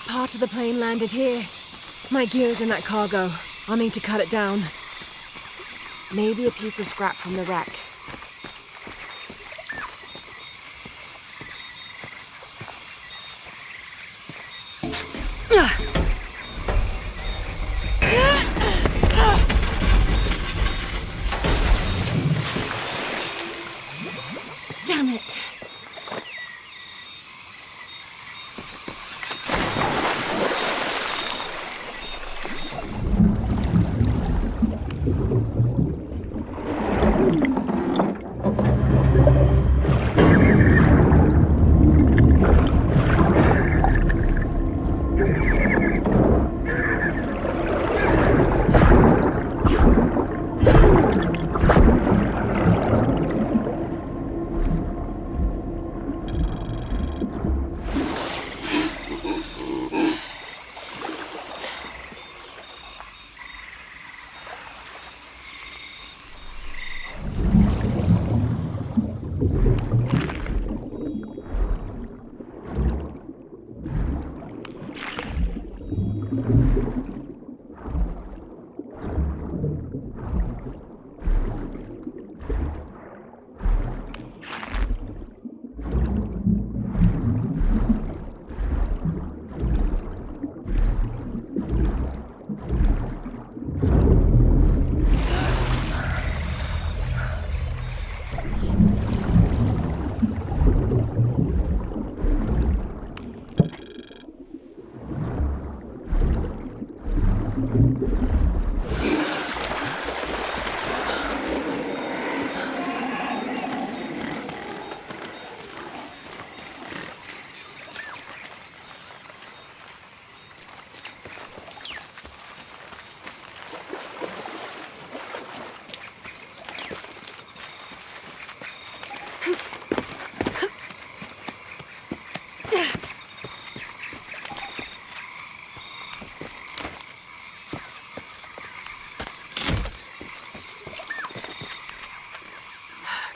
Part of the plane landed here. My gear's in that cargo. I'll need to cut it down. Maybe a piece of scrap from the wreck. Damn it!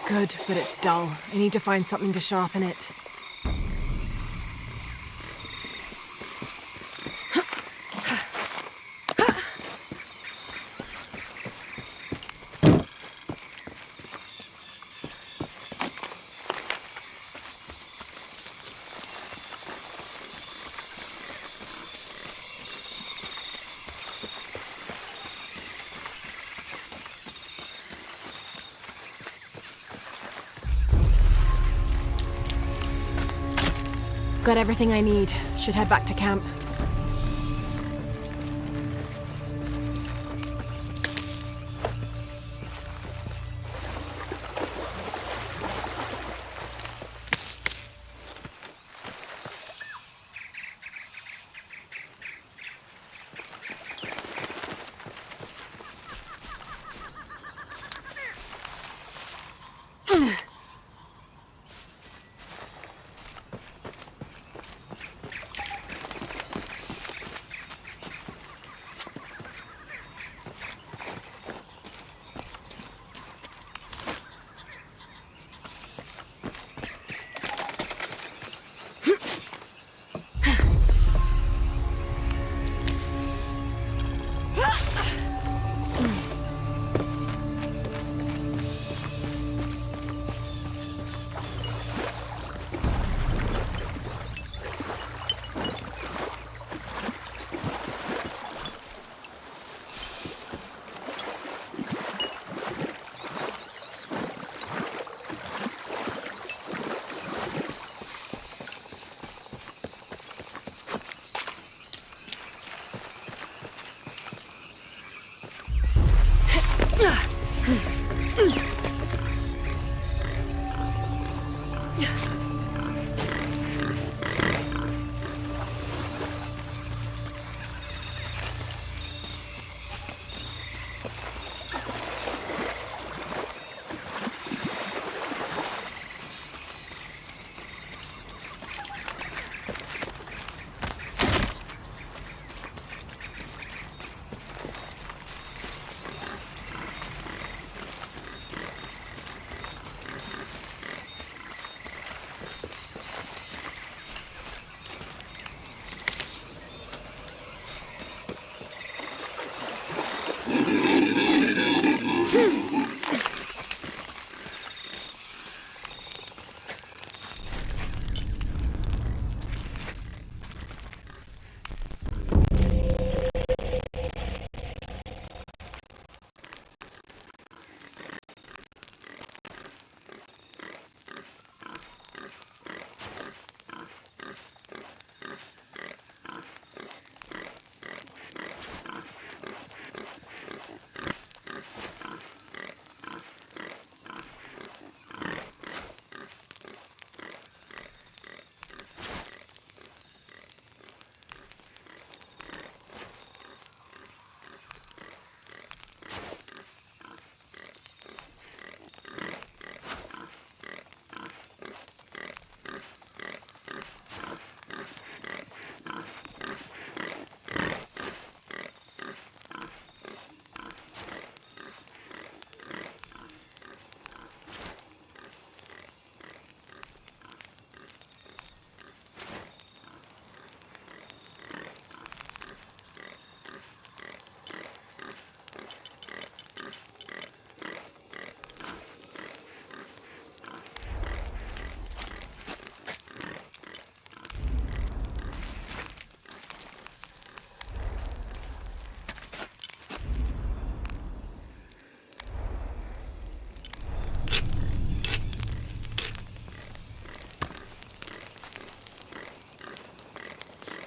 Good, but it's dull. I need to find something to sharpen it. Got everything I need. Should head back to camp.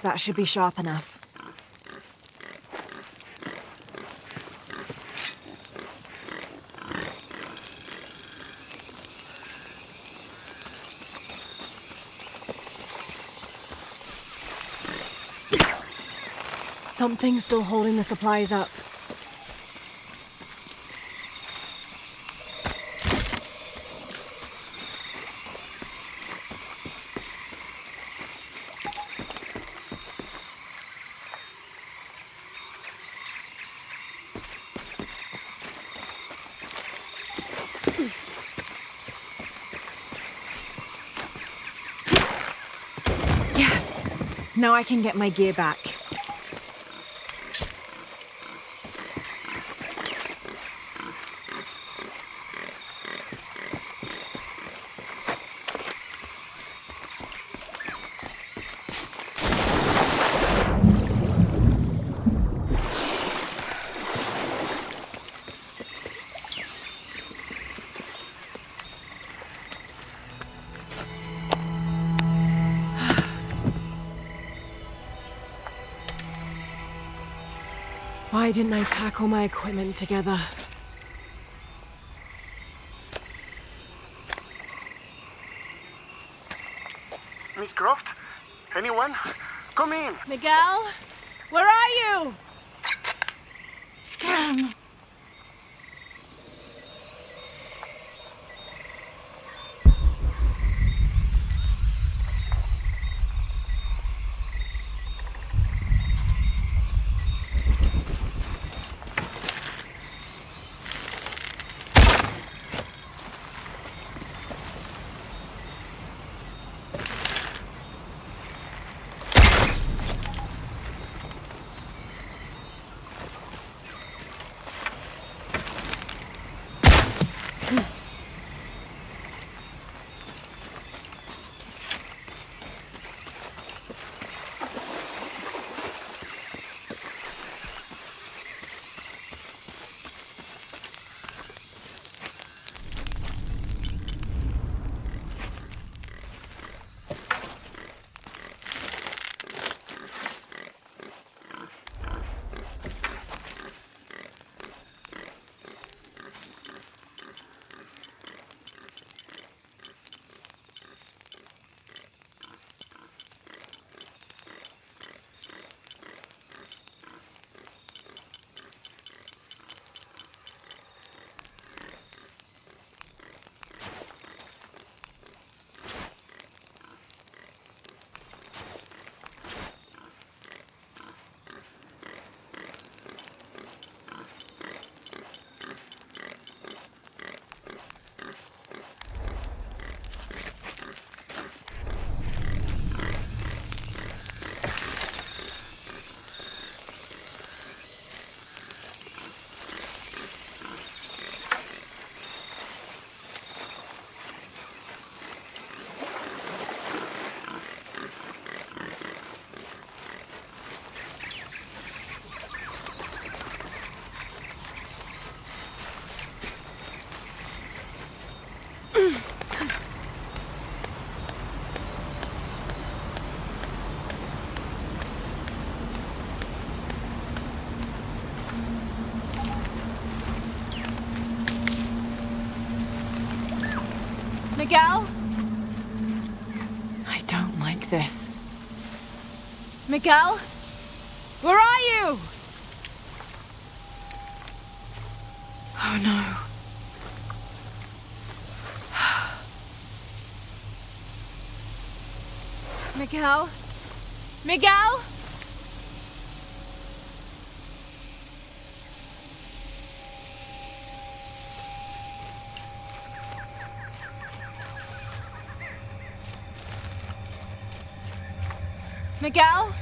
That should be sharp enough. Something's still holding the supplies up. Yes! Now I can get my gear back. Why didn't I pack all my equipment together? Miss Croft? Anyone? Come in! Miguel? Where are you? Damn! Miguel? I don't like this. Miguel? Where are you? Oh no. Miguel? Miguel? Miguel?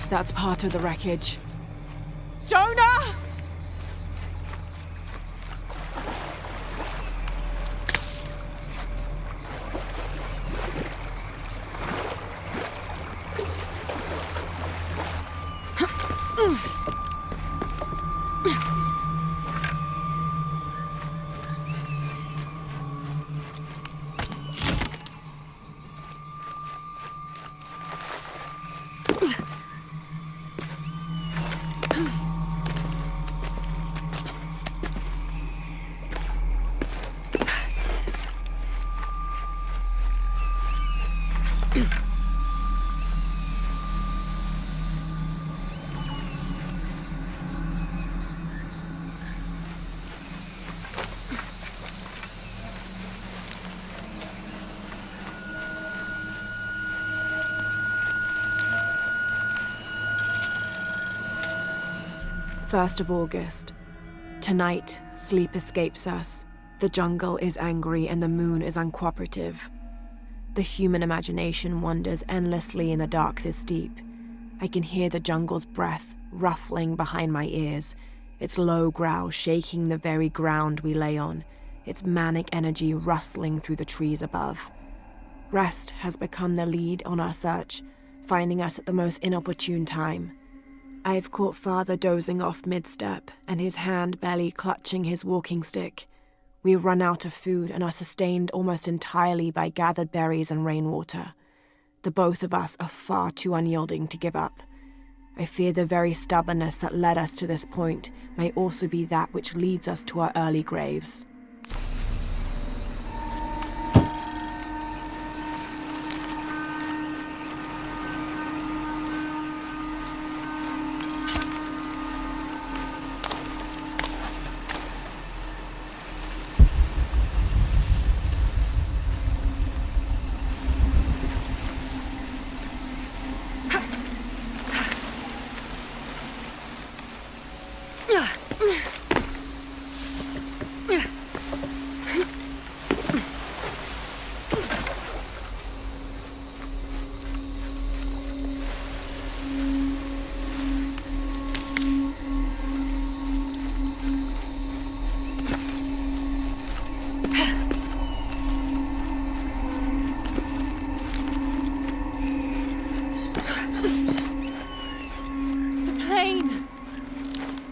That's part of the wreckage. Jonah! First of August. Tonight, sleep escapes us. The jungle is angry and the moon is uncooperative. The human imagination wanders endlessly in the dark this deep. I can hear the jungle's breath ruffling behind my ears, its low growl shaking the very ground we lay on, its manic energy rustling through the trees above. Rest has become the lead on our search, finding us at the most inopportune time. I've caught Father dozing off mid-step, and his hand barely clutching his walking stick. We run out of food and are sustained almost entirely by gathered berries and rainwater. The both of us are far too unyielding to give up. I fear the very stubbornness that led us to this point may also be that which leads us to our early graves.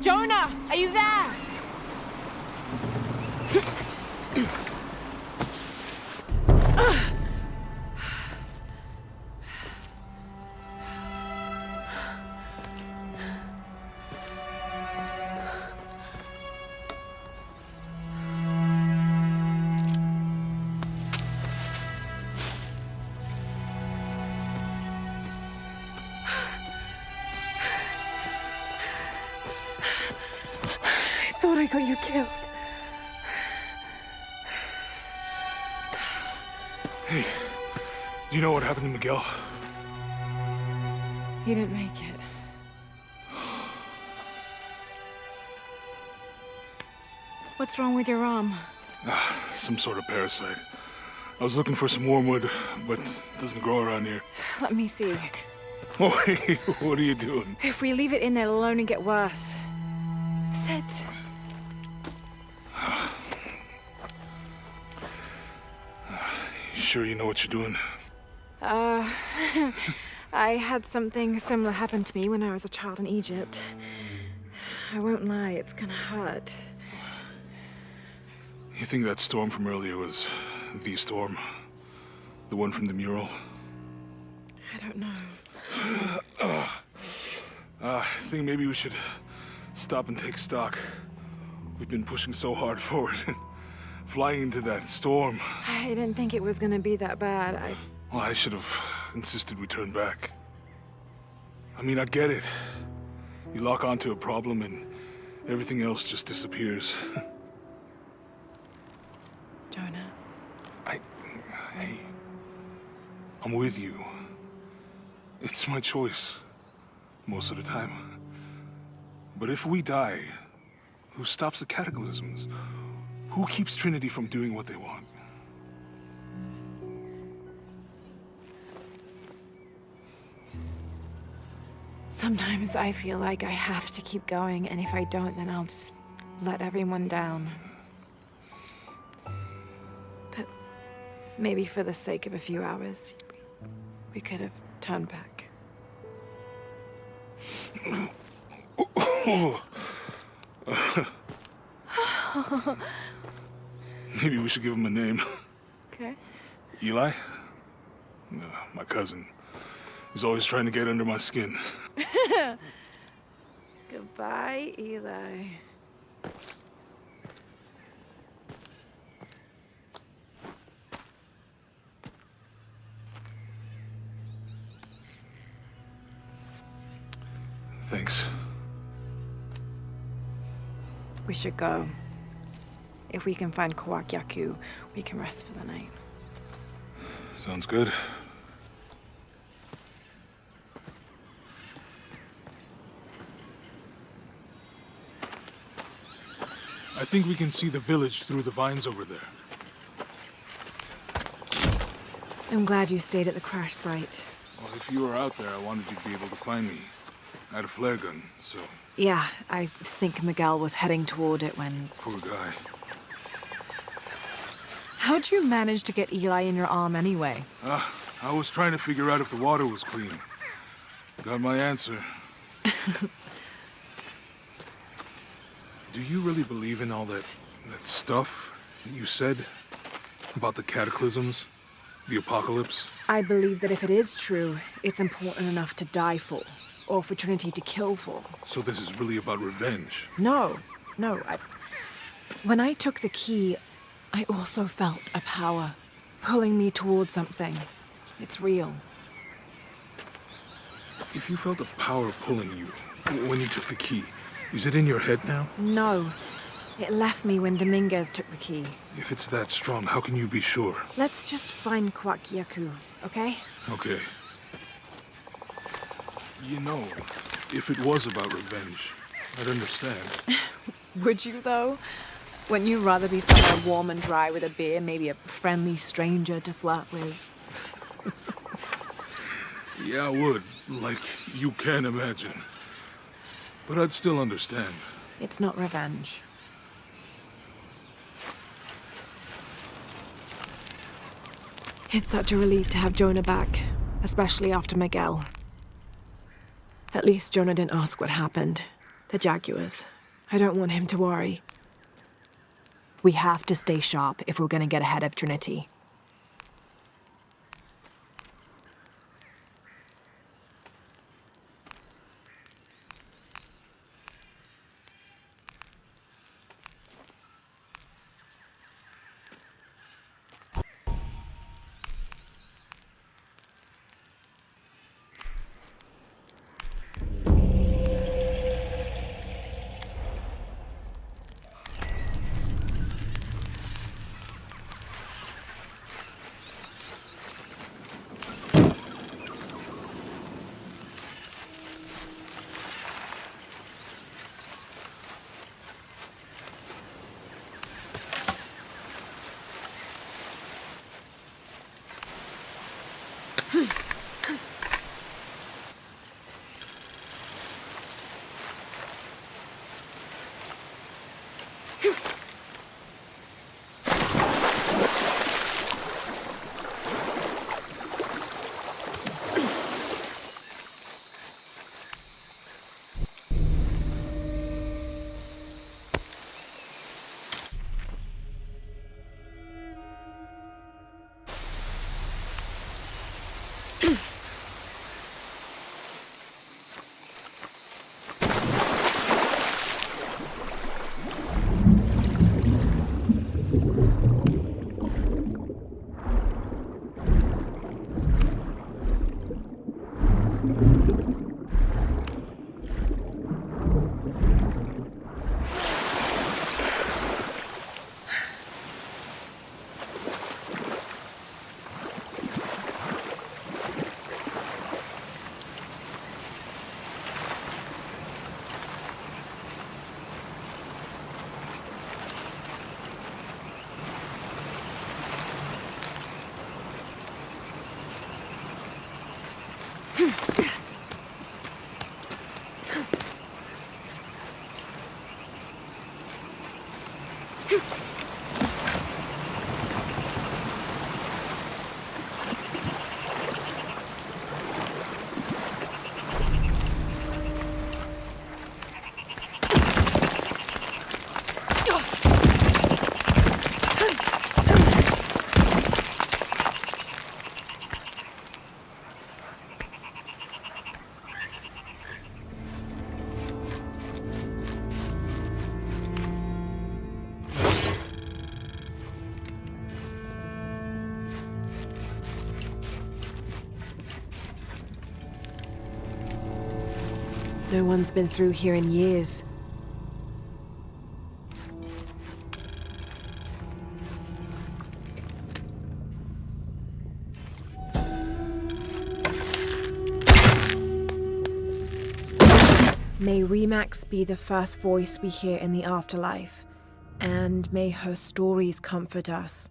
Jonah, are you there? I thought I got you killed. Hey, do you know what happened to Miguel? He didn't make it. What's wrong with your arm? Some sort of parasite. I was looking for some wormwood, but it doesn't grow around here. Let me see. Oh, hey, what are you doing? If we leave it in there, it'll only get worse. Sit. You sure you know what you're doing? I had something similar happen to me when I was a child in Egypt. I won't lie, it's gonna hurt. You think that storm from earlier was the storm? The one from the mural? I don't know. I think maybe we should stop and take stock. We've been pushing so hard forward, flying into that storm. I didn't think it was gonna be that bad. Well, I should have insisted we turn back. I mean, I get it. You lock onto a problem and everything else just disappears. Jonah. Hey, I'm with you. It's my choice, most of the time. But if we die, who stops the cataclysms? Who keeps Trinity from doing what they want? Sometimes I feel like I have to keep going, and if I don't, then I'll just let everyone down. But maybe for the sake of a few hours, we could have turned back. Maybe we should give him a name. Okay. Eli? My cousin. He's always trying to get under my skin. Goodbye, Eli. Thanks. We should go. If we can find Kawak Yaku, we can rest for the night. Sounds good. I think we can see the village through the vines over there. I'm glad you stayed at the crash site. Well, if you were out there, I wanted you to be able to find me. I had a flare gun, so... Yeah, I think Miguel was heading toward it when... Poor guy. How'd you manage to get Eli in your arm anyway? I was trying to figure out if the water was clean. Got my answer. Do you really believe in all that stuff that you said? About the cataclysms? The apocalypse? I believe that if it is true, it's important enough to die for. Or for Trinity to kill for. So this is really about revenge? No. When I took the key, I also felt a power pulling me towards something. It's real. If you felt a power pulling you when you took the key, is it in your head now? No. It left me when Dominguez took the key. If it's that strong, how can you be sure? Let's just find Kawak Yaku, okay? Okay. You know, if it was about revenge, I'd understand. Would you, though? Wouldn't you rather be somewhere warm and dry with a beer, maybe a friendly stranger to flirt with? Yeah, I would. Like you can imagine. But I'd still understand. It's not revenge. It's such a relief to have Jonah back, especially after Miguel. At least Jonah didn't ask what happened. The Jaguars. I don't want him to worry. We have to stay sharp if we're gonna get ahead of Trinity. No one's been through here in years. May Remax be the first voice we hear in the afterlife, and may her stories comfort us.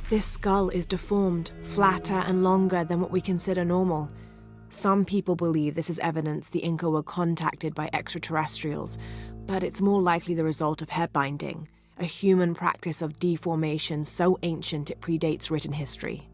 This skull is deformed, flatter and longer than what we consider normal. Some people believe this is evidence the Inca were contacted by extraterrestrials, but it's more likely the result of head binding, a human practice of deformation so ancient it predates written history.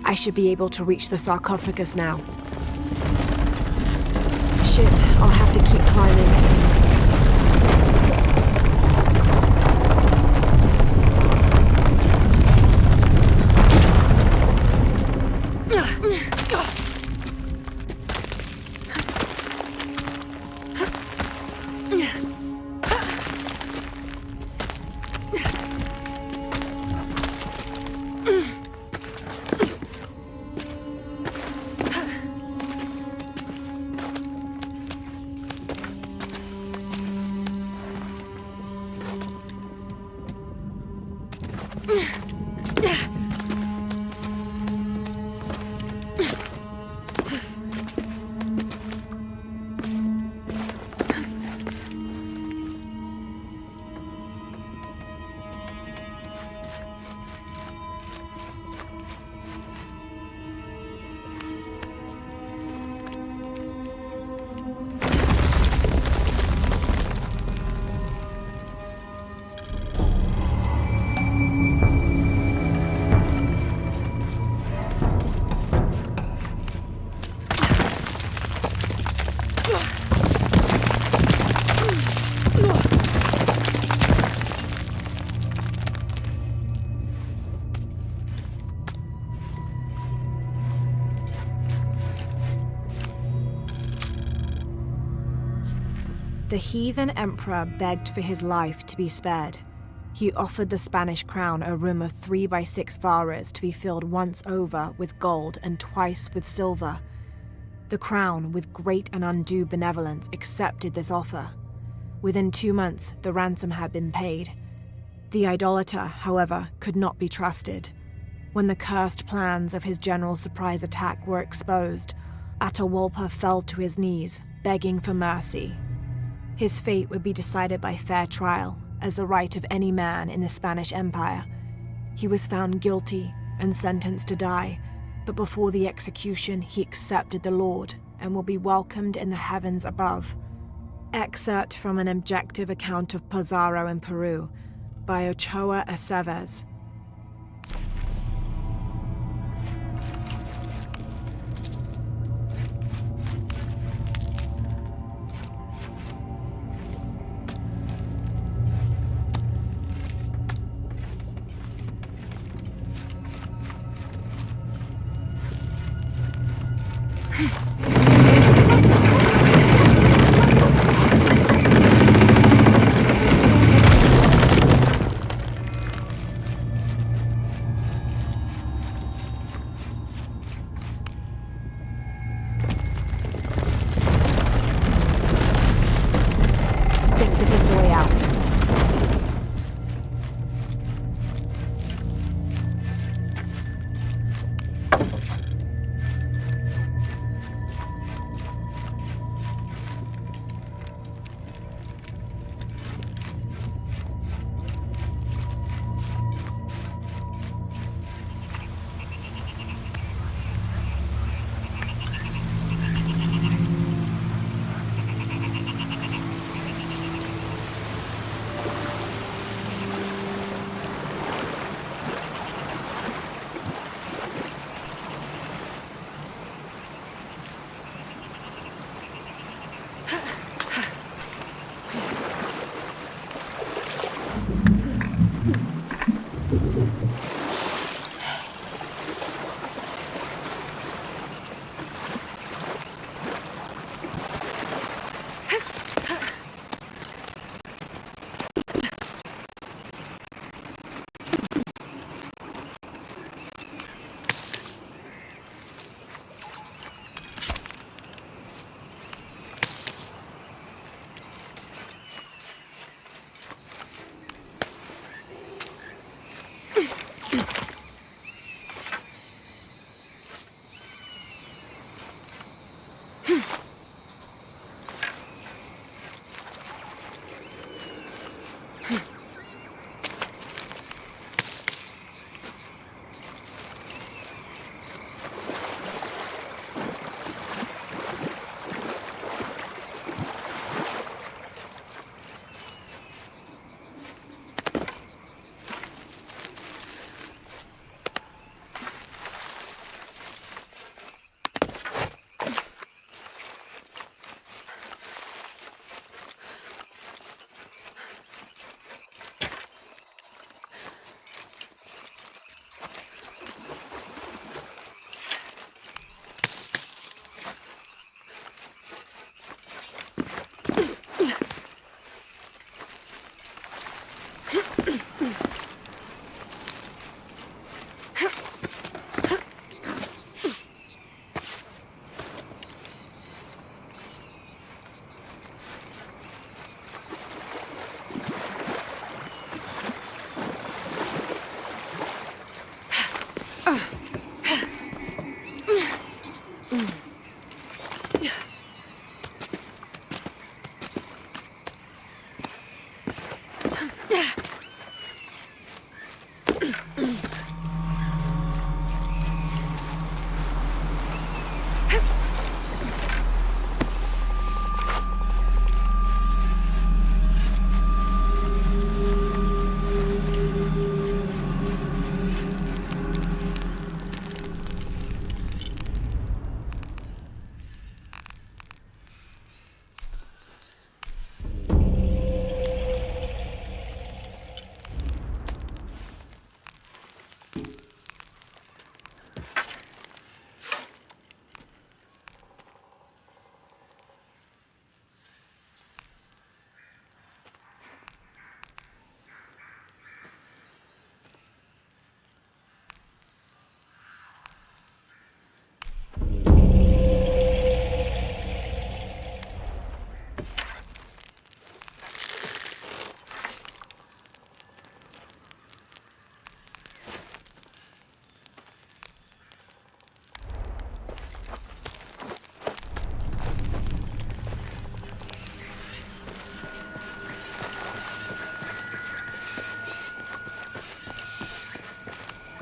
I should be able to reach the sarcophagus now. Shit, I'll have to keep climbing. The heathen emperor begged for his life to be spared. He offered the Spanish crown a room of 3x6 varas to be filled once over with gold and twice with silver. The crown, with great and undue benevolence, accepted this offer. Within 2 months, the ransom had been paid. The idolater, however, could not be trusted. When the cursed plans of his general surprise attack were exposed, Atahualpa fell to his knees, begging for mercy. His fate would be decided by fair trial, as the right of any man in the Spanish Empire. He was found guilty and sentenced to die, but before the execution he accepted the Lord and will be welcomed in the heavens above. Excerpt from an objective account of Pizarro in Peru by Ochoa Aceves.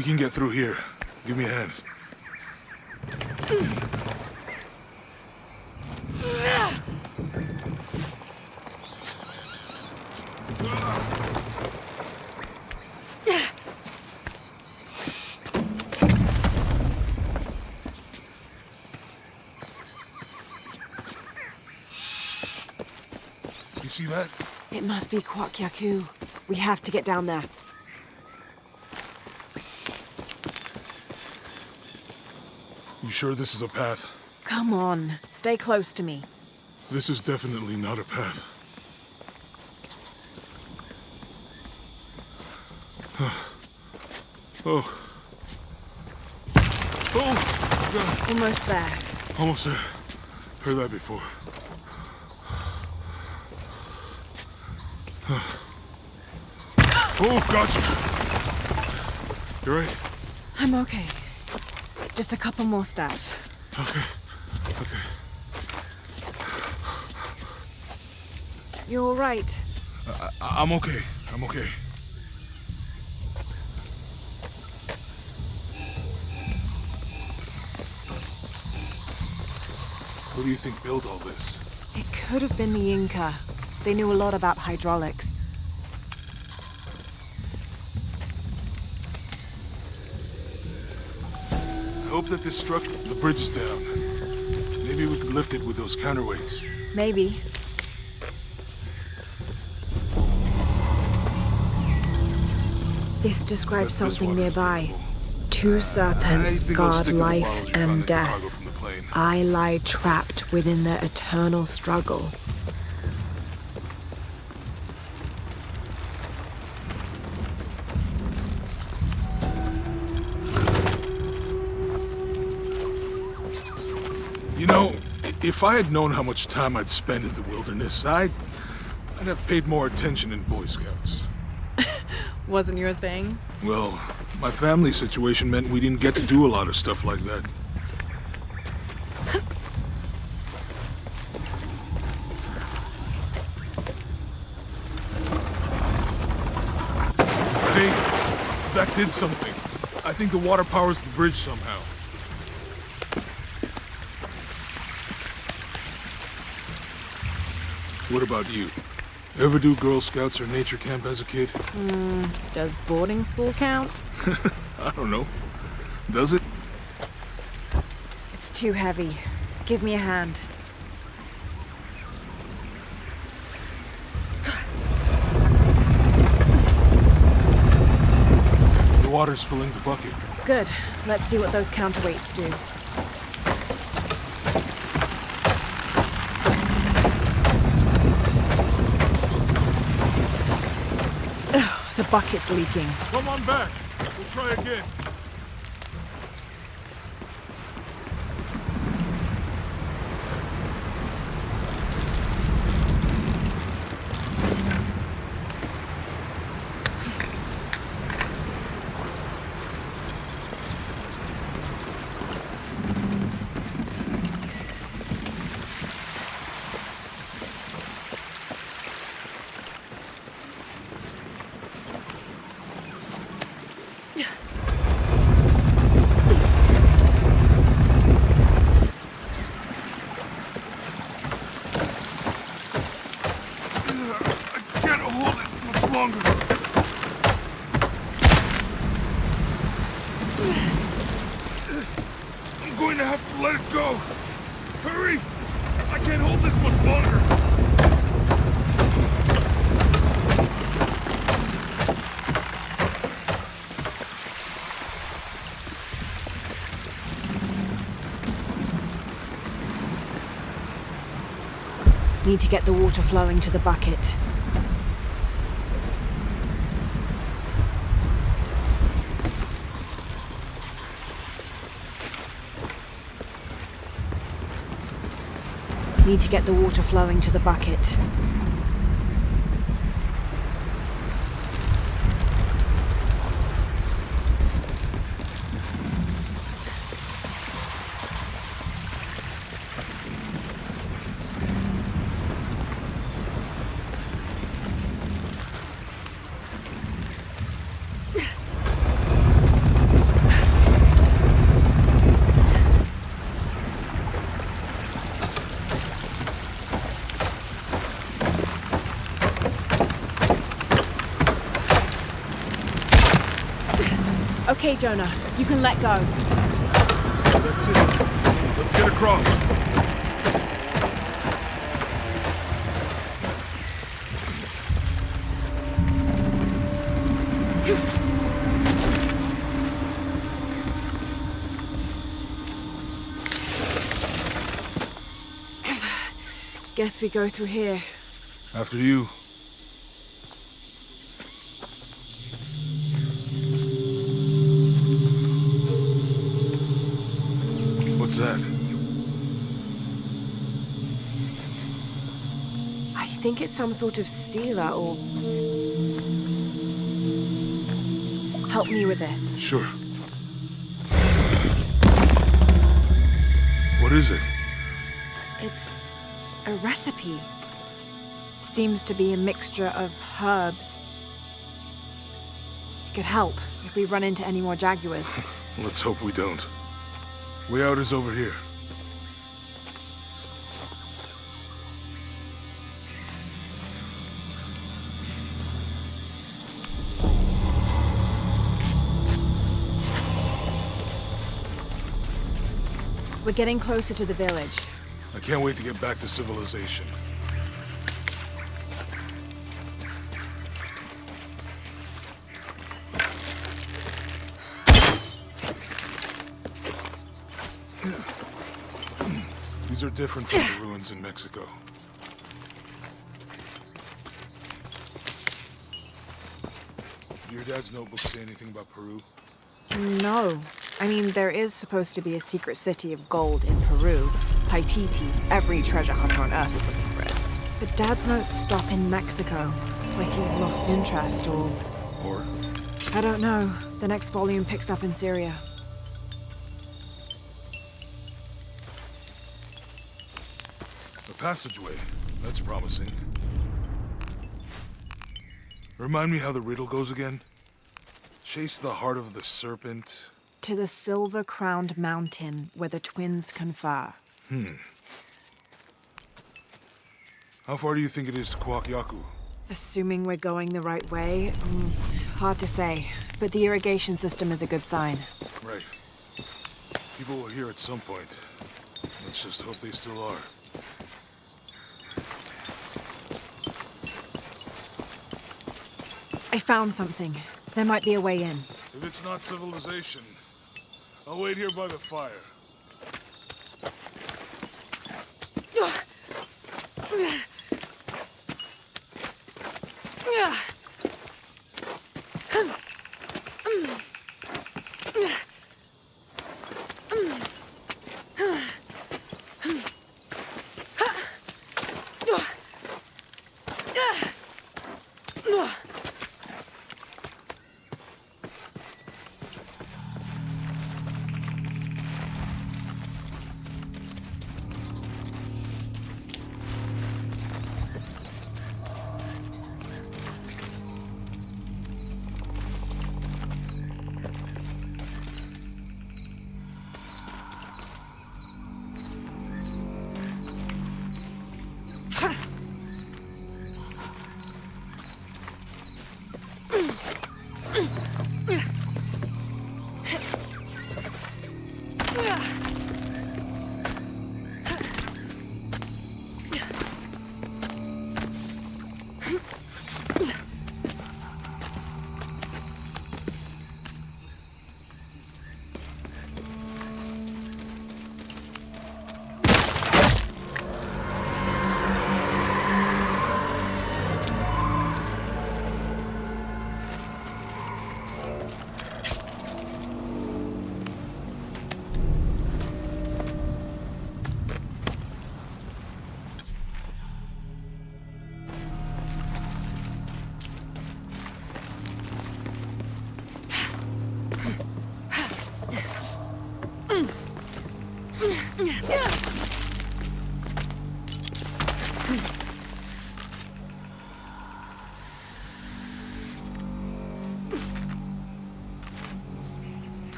We can get through here. Give me a hand. You see that? It must be Kwak Yaku. We have to get down there. You sure this is a path? Come on, stay close to me. This is definitely not a path. Oh. Oh! God. Almost there. Almost there. Heard that before. Oh, gotcha! You right? I'm okay. Just a couple more steps. Okay. Okay. You're all right. I'm okay. I'm okay. Who do you think built all this? It could have been the Inca. They knew a lot about hydraulics. I hope that this structure, the bridge is down. Maybe we can lift it with those counterweights. Maybe. This describes This something water is nearby. drinkable. Two I serpents think I'll guard stick with the life bottles you found and in the cargo death. from the plane. I lie trapped within their eternal struggle. You know, if I had known how much time I'd spend in the wilderness, I'd have paid more attention in Boy Scouts. Wasn't your thing? Well, my family situation meant we didn't get to do a lot of stuff like that. Hey, that did something. I think the water powers the bridge somehow. What about you? Ever do Girl Scouts or nature camp as a kid? Does boarding school count? I don't know. Does it? It's too heavy. Give me a hand. The water's filling the bucket. Good. Let's see what those counterweights do. Ugh, the bucket's leaking. Come on back. We'll try again. Longer. I'm going to have to let it go. Hurry! I can't hold this much longer. Need to get the water flowing to the bucket. Need to get the water flowing to the bucket. Jonah. You can let go. That's it. Let's get across. Guess we go through here. After you. What's that? I think it's some sort of sealer or... Help me with this. Sure. What is it? It's a recipe. Seems to be a mixture of herbs. It could help if we run into any more jaguars. Let's hope we don't. Way out is over here. We're getting closer to the village. I can't wait to get back to civilization. These are different from the ruins in Mexico. Do your dad's notebooks say anything about Peru? No. I mean, there is supposed to be a secret city of gold in Peru. Paititi. Every treasure hunter on Earth is looking for it. But Dad's notes stop in Mexico, where he lost interest, or... Or? I don't know. The next volume picks up in Syria. A passageway. That's promising. Remind me how the riddle goes again? Chase the heart of the serpent... To the silver-crowned mountain where the twins confer. How far do you think it is to Kuakyaku? Assuming we're going the right way, hard to say. But the irrigation system is a good sign. Right. People were here at some point. Let's just hope they still are. I found something. There might be a way in. If it's not civilization, I'll wait here by the fire.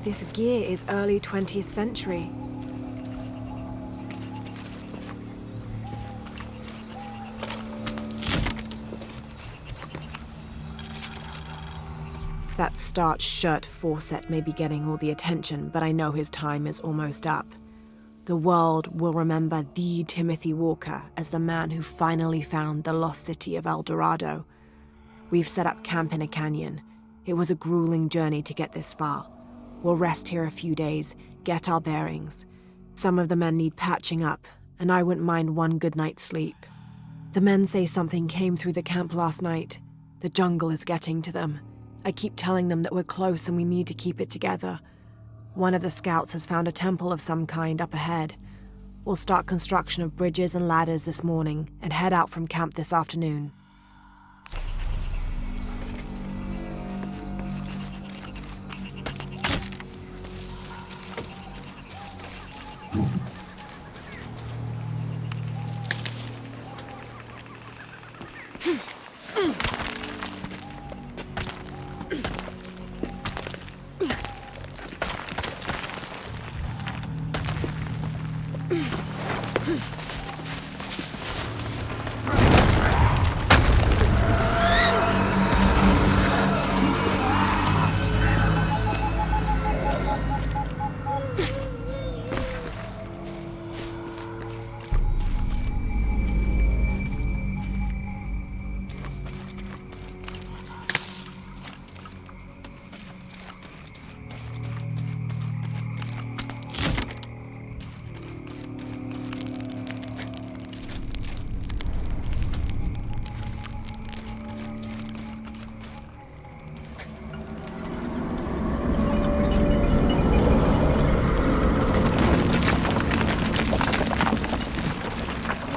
This gear is early 20th century. That starched shirt Fawcett may be getting all the attention, but I know his time is almost up. The world will remember the Timothy Walker as the man who finally found the lost city of El Dorado. We've set up camp in a canyon. It was a grueling journey to get this far. We'll rest here a few days, get our bearings. Some of the men need patching up, and I wouldn't mind one good night's sleep. The men say something came through the camp last night. The jungle is getting to them. I keep telling them that we're close and we need to keep it together. One of the scouts has found a temple of some kind up ahead. We'll start construction of bridges and ladders this morning and head out from camp this afternoon.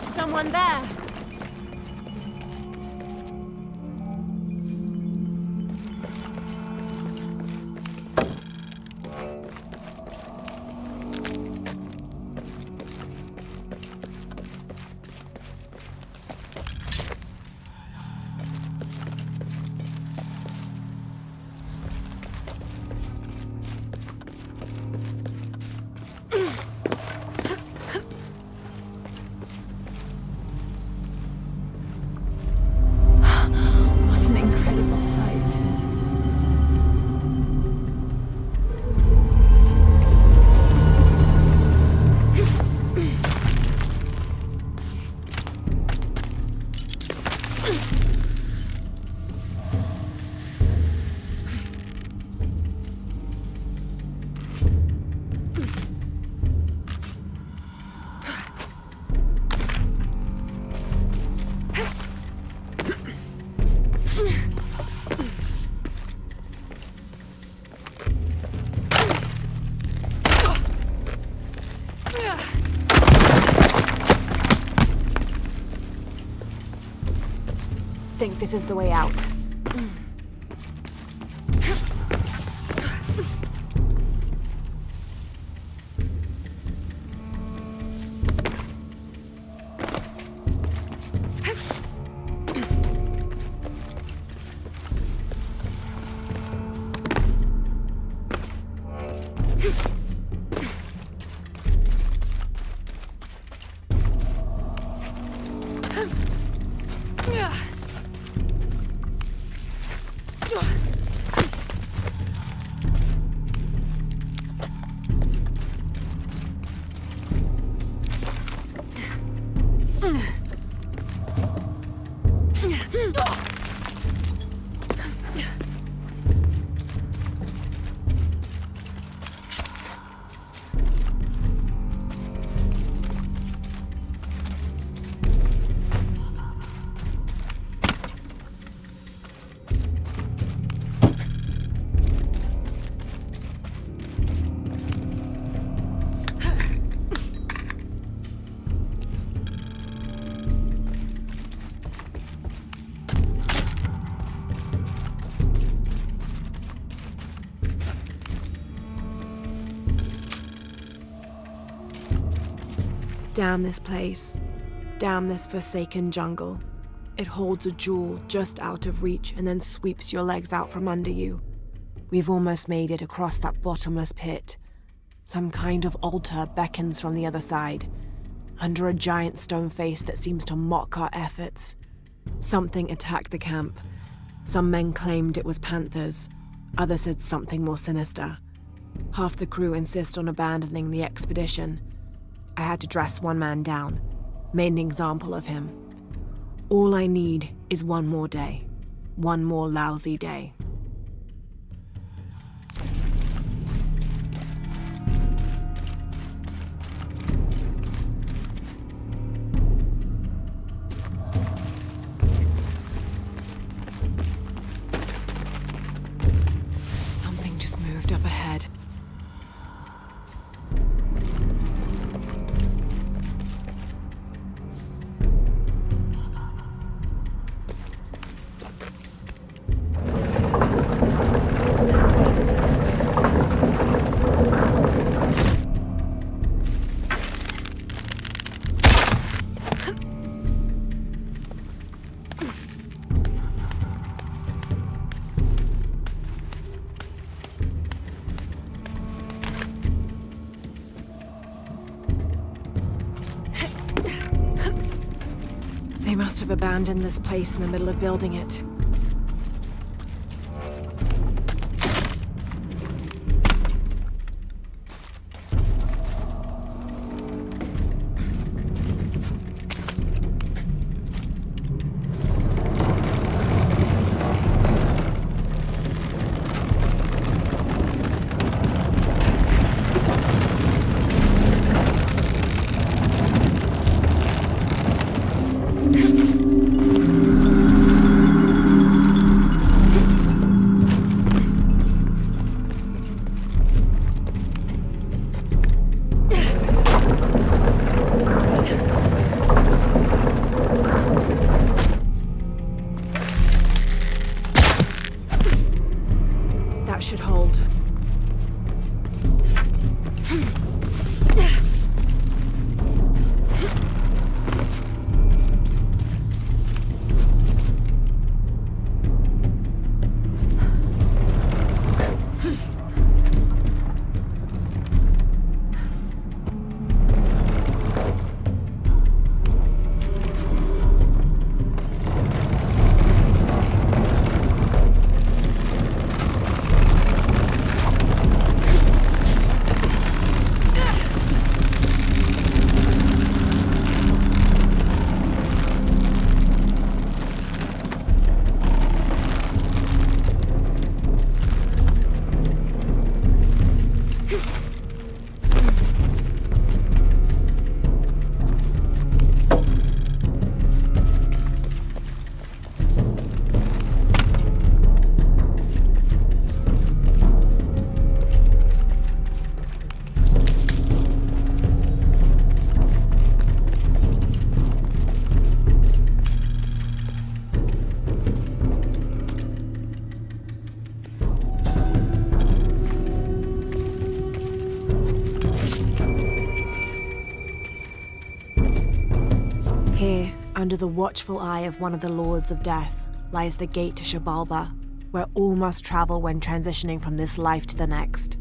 Someone there. What an incredible sight. Think this is the way out. Damn this place. Damn this forsaken jungle. It holds a jewel just out of reach and then sweeps your legs out from under you. We've almost made it across that bottomless pit. Some kind of altar beckons from the other side, under a giant stone face that seems to mock our efforts. Something attacked the camp. Some men claimed it was panthers. Others said something more sinister. Half the crew insist on abandoning the expedition. I had to dress one man down, made an example of him. All I need is one more day. One more lousy day. Something just moved up ahead. They must have abandoned this place in the middle of building it. That should hold. Here, under the watchful eye of one of the Lords of Death, lies the gate to Xibalba, where all must travel when transitioning from this life to the next.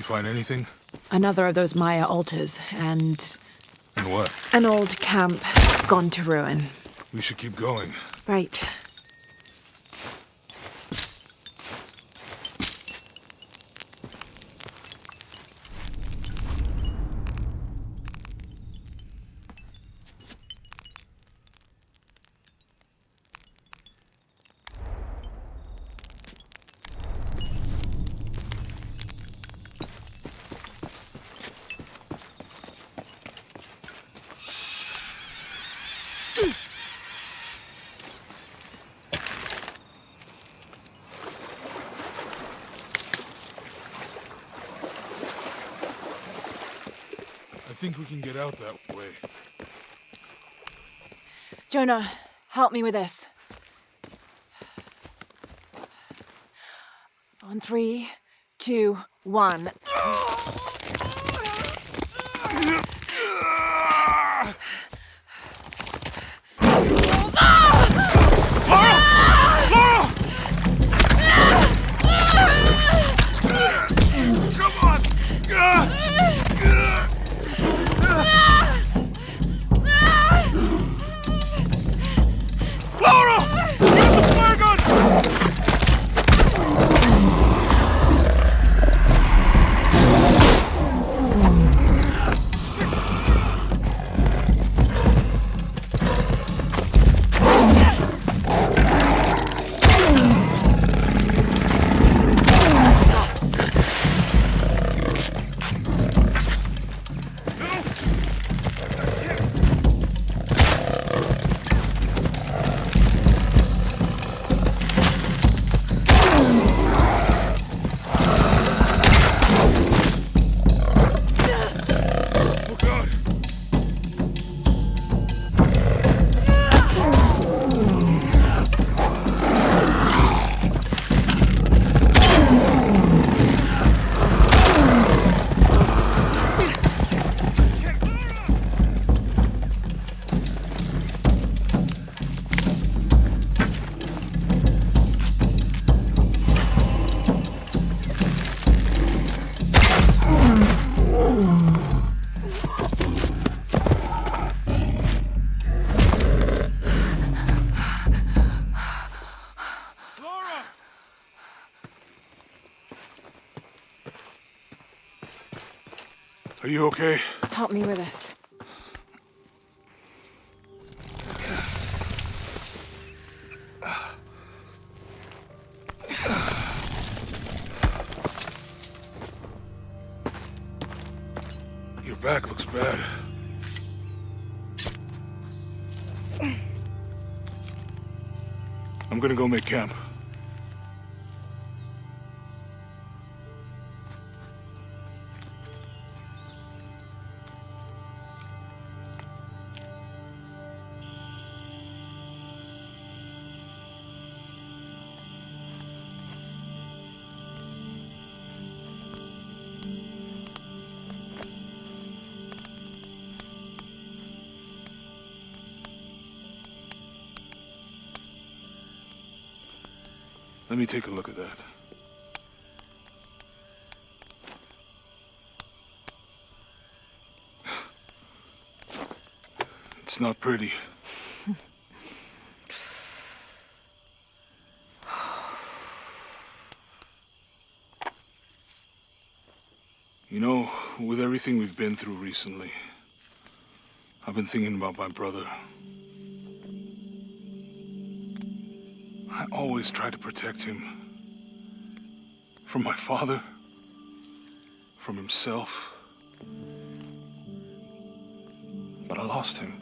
You find anything? Another of those Maya altars, and And what? an old camp gone to ruin. We should keep going. Right. I think we can get out that way. Jonah, help me with this. On 3, 2, 1. Are you okay? Help me with this. Your back looks bad. I'm gonna go make camp. Let me take a look at that. It's not pretty. You know, with everything we've been through recently, I've been thinking about my brother. I always tried to protect him. From my father. From himself. But I lost him.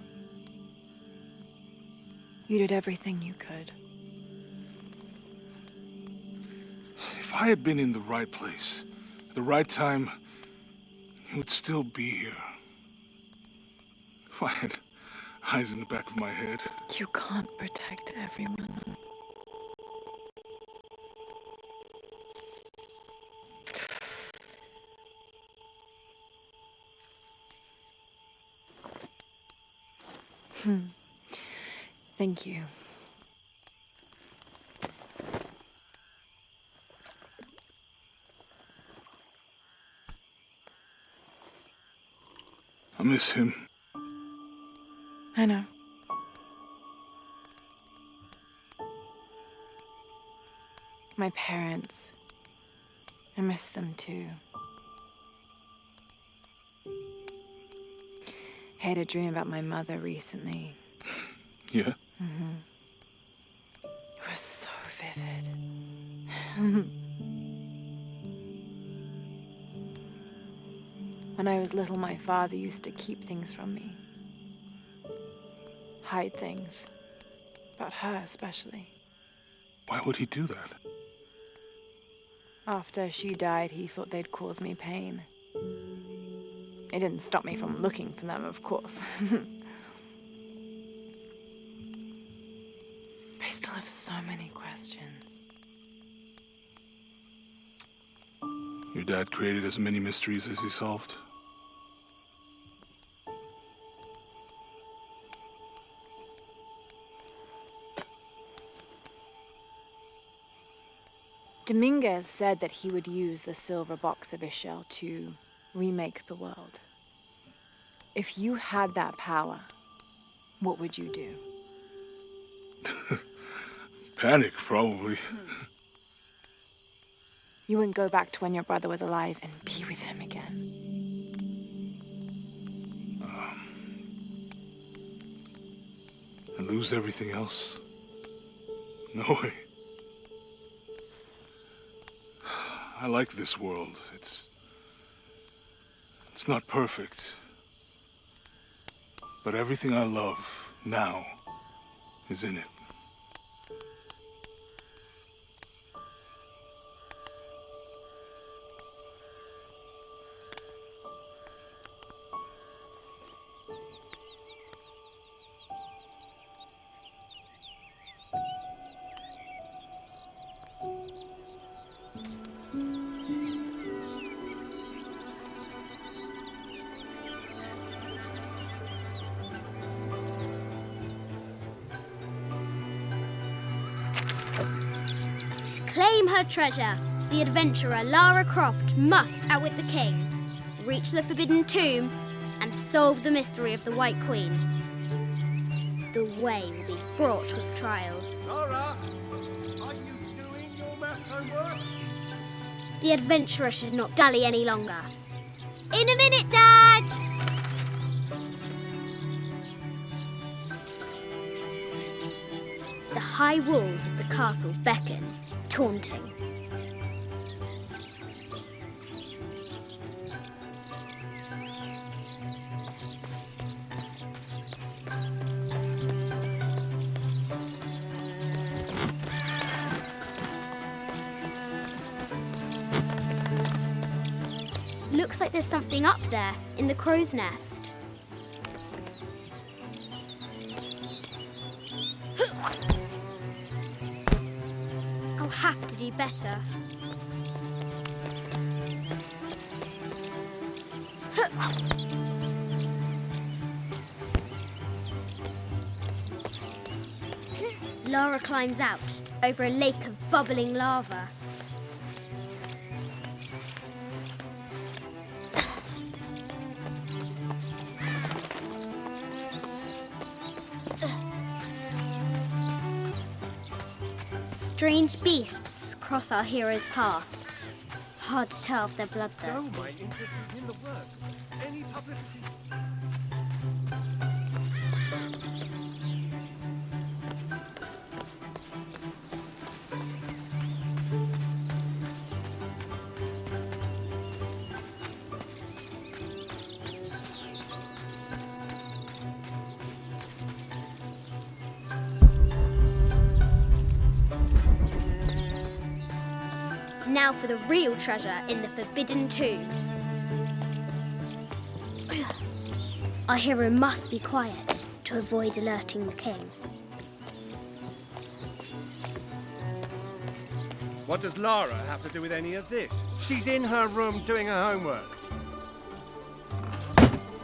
You did everything you could. If I had been in the right place, at the right time, he would still be here. If I had eyes in the back of my head. You can't protect everyone. Thank you. I miss him. I know. My parents. I miss them too. I had a dream about my mother recently. Yeah? It was so vivid. When I was little, my father used to keep things from me. Hide things. About her, especially. Why would he do that? After she died, he thought they'd cause me pain. It didn't stop me from looking for them, of course. I still have so many questions. Your dad created as many mysteries as he solved. Dominguez said that he would use the silver box of Ishel to remake the world. If you had that power, what would you do? Panic, probably. You wouldn't go back to when your brother was alive and be with him again. And lose everything else? No way. I like this world. It's not perfect. But everything I love now is in it. To claim her treasure, the adventurer Lara Croft must outwit the king, reach the Forbidden Tomb, and solve the mystery of the White Queen. The way will be fraught with trials. Lara, are you doing your math homework? The adventurer should not dally any longer. In a minute, Dad! The high walls of the castle beckon, taunting. Looks like there's something up there in the crow's nest. I'll have to do better. Lara climbs out over a lake of bubbling lava. Strange beasts cross our hero's path. hard to tell if they're No, bloodthirst. my interest is in the work. Any publicity? Now for the real treasure in the Forbidden Tomb. Our hero must be quiet to avoid alerting the king. What does Lara have to do with any of this? She's in her room doing her homework.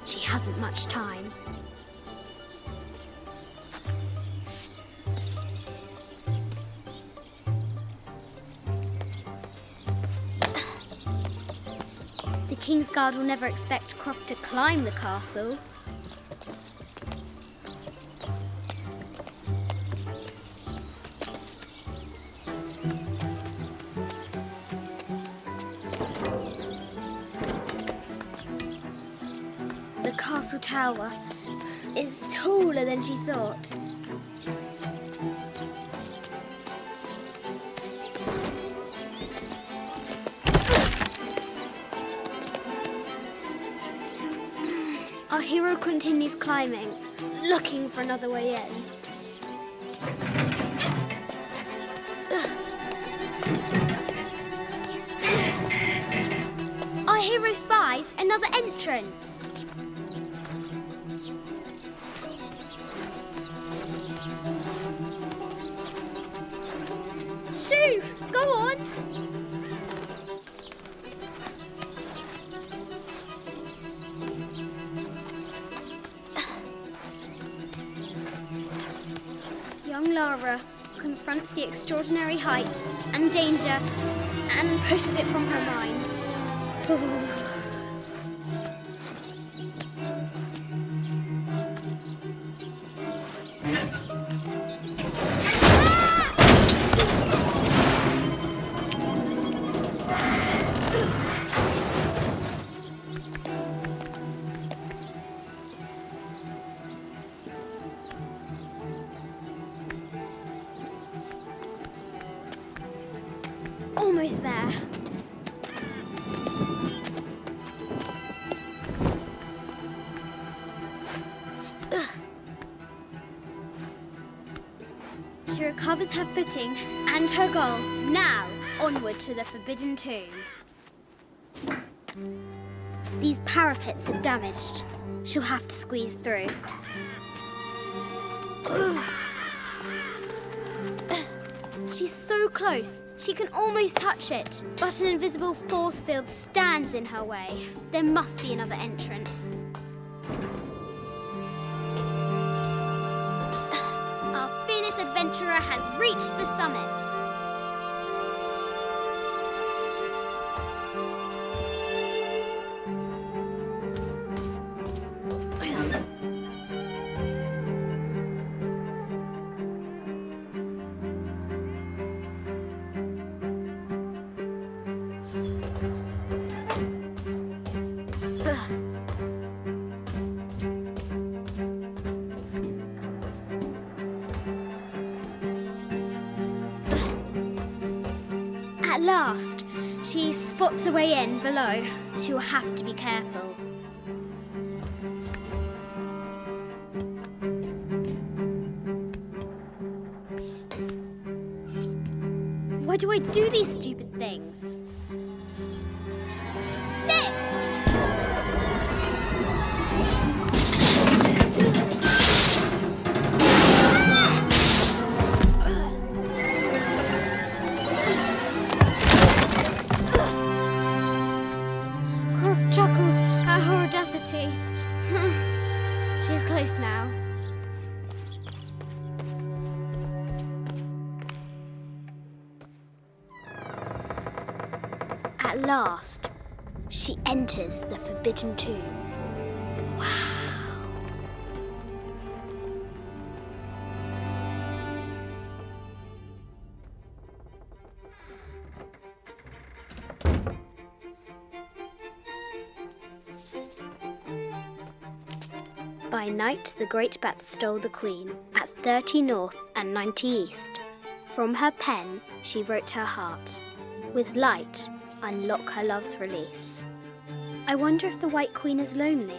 She hasn't much time. The King's Guard will never expect Croft to climb the castle. The castle tower is taller than she thought. Our hero continues climbing, looking for another way in. Our hero spies another entrance. Shoo! Go on! Young Lara confronts the extraordinary height and danger and pushes it from her mind. Almost there. She recovers her footing and her goal. Now, onward to the Forbidden Tomb. These parapets are damaged. She'll have to squeeze through. She's so close, she can almost touch it, but an invisible force field stands in her way. There must be another entrance. Our fearless adventurer has reached the summit. At last, she spots a way in below. She will have to be careful. Why do I do these stupid things? Shit! Croft chuckles at her audacity. She's close now. At last, she enters the Forbidden Tomb. Wow! By night, the great bat stole the queen at 30 north and 90 east. From her pen, she wrote her heart. With light, unlock her love's release. I wonder if the White Queen is lonely.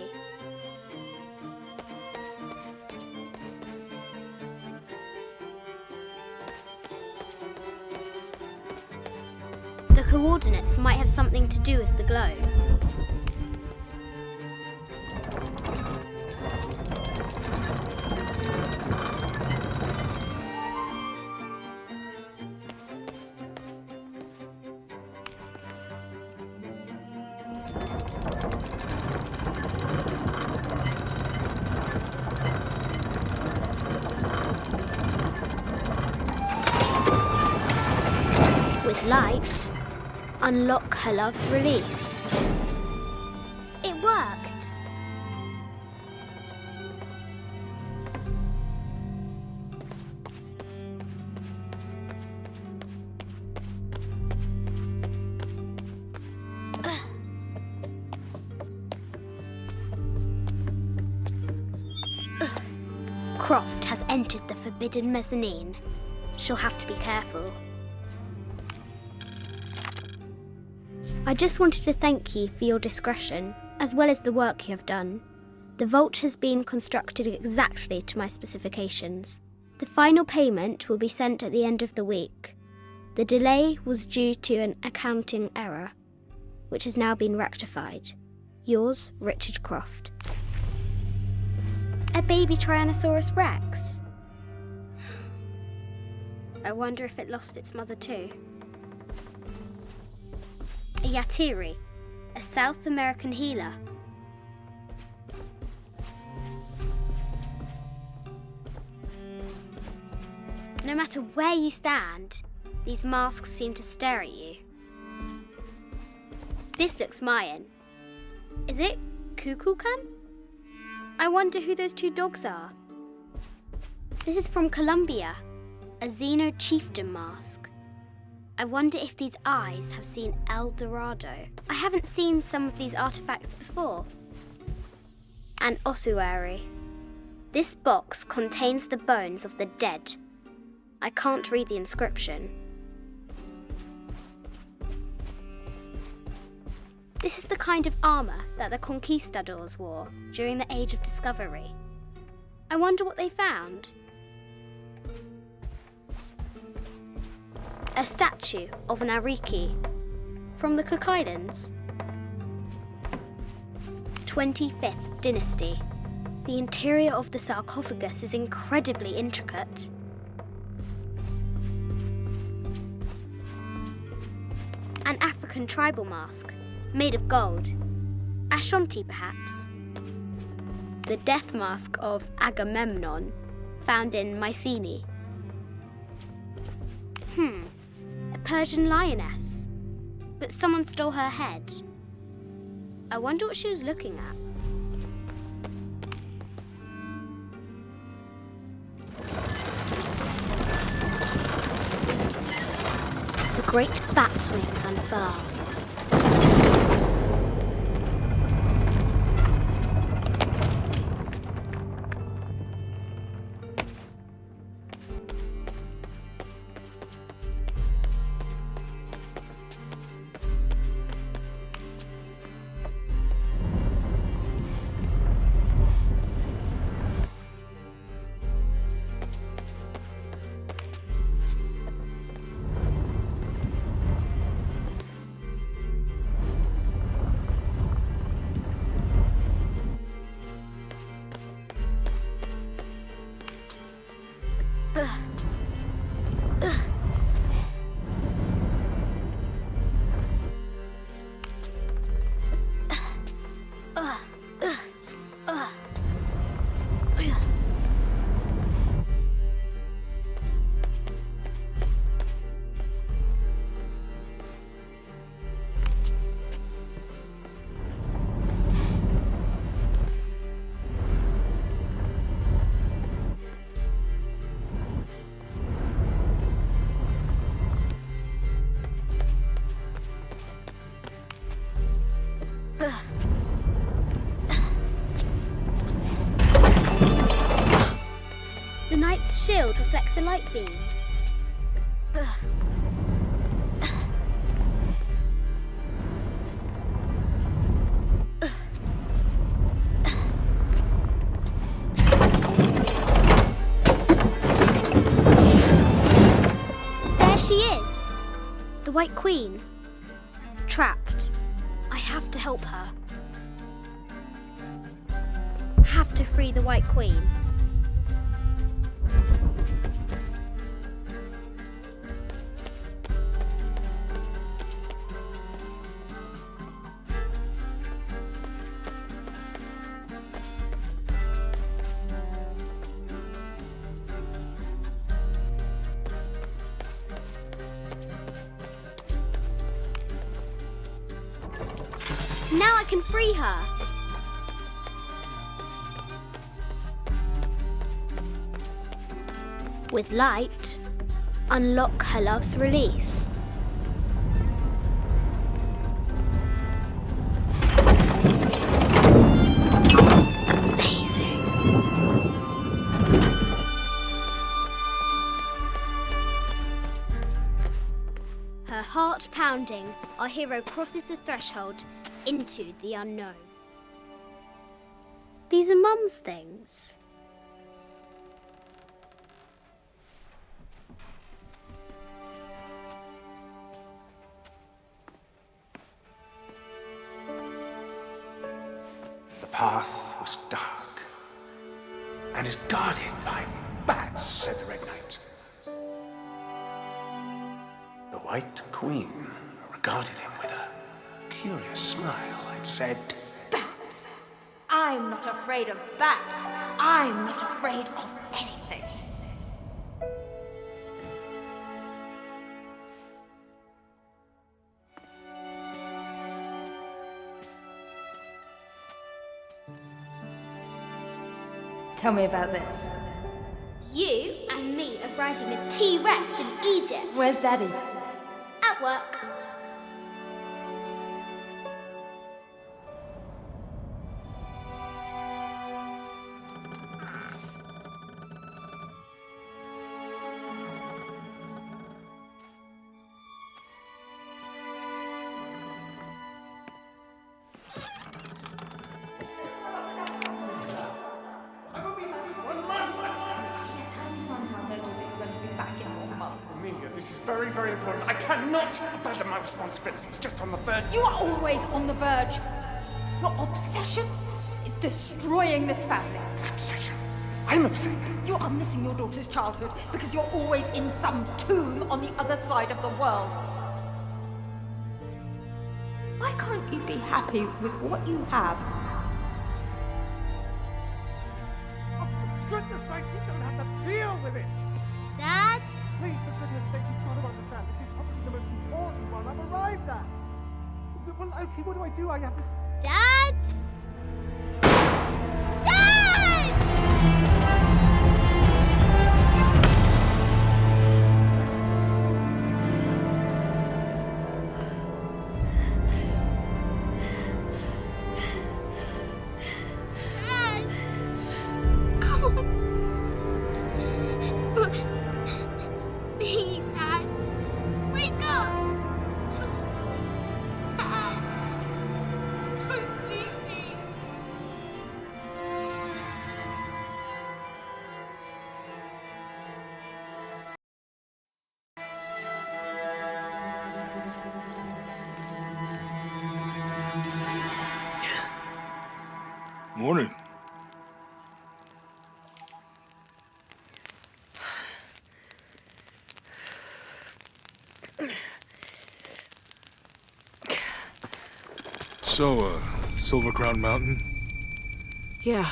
The coordinates might have something to do with the globe. With light, unlock her love's release. It worked. Croft has entered the forbidden mezzanine. She'll have to be careful. I just wanted to thank you for your discretion, as well as the work you have done. The vault has been constructed exactly to my specifications. The final payment will be sent at the end of the week. The delay was due to an accounting error, which has now been rectified. Yours, Richard Croft. A baby Tyrannosaurus Rex. I wonder if it lost its mother too. A Yatiri, a South American healer. No matter where you stand, these masks seem to stare at you. This looks Mayan. Is it Kukulkan? I wonder who those two dogs are. This is from Colombia, a Xeno chieftain mask. I wonder if these eyes have seen El Dorado. I haven't seen some of these artifacts before. An ossuary. This box contains the bones of the dead. I can't read the inscription. This is the kind of armour that the conquistadors wore during the Age of Discovery. I wonder what they found. A statue of an Ariki from the Cook Islands. 25th Dynasty. The interior of the sarcophagus is incredibly intricate. An African tribal mask, made of gold. Ashanti, perhaps. The death mask of Agamemnon, found in Mycenae. A Persian lioness. But someone stole her head. I wonder what she was looking at. The great bat's wings unfurl. the light beam. There she is! The White Queen. Trapped. I have to help her. Have to free the White Queen. Now I can free her. With light, unlock her love's release. Amazing. Her heart pounding, our hero crosses the threshold into the unknown. These are Mum's things. The path was dark and is guarded by bats, said the Red Knight. The White Queen regarded him with a curious smile and said, Bats! I'm not afraid of bats. I'm not afraid of anything. Tell me about this. You and me are riding a T-Rex in Egypt. Where's Daddy? At work. Amelia, this is very, very important. I cannot abandon my responsibilities just on the verge. You are always on the verge. Your obsession is destroying this family. Obsession. I'm upset. You are missing your daughter's childhood because you're always in some tomb on the other side of the world. Why can't you be happy with what you have? Oh, for goodness sake, you don't have to deal with it! Dad? Please, for goodness sake, you've got to understand. This is probably the most important one I've arrived at. Well, okay, what do? I have to... Dad? Dad! Dad! Come on. Please, Dad. Wake up. Dad. Don't leave me. Morning. So, Silver Crown Mountain? Yeah,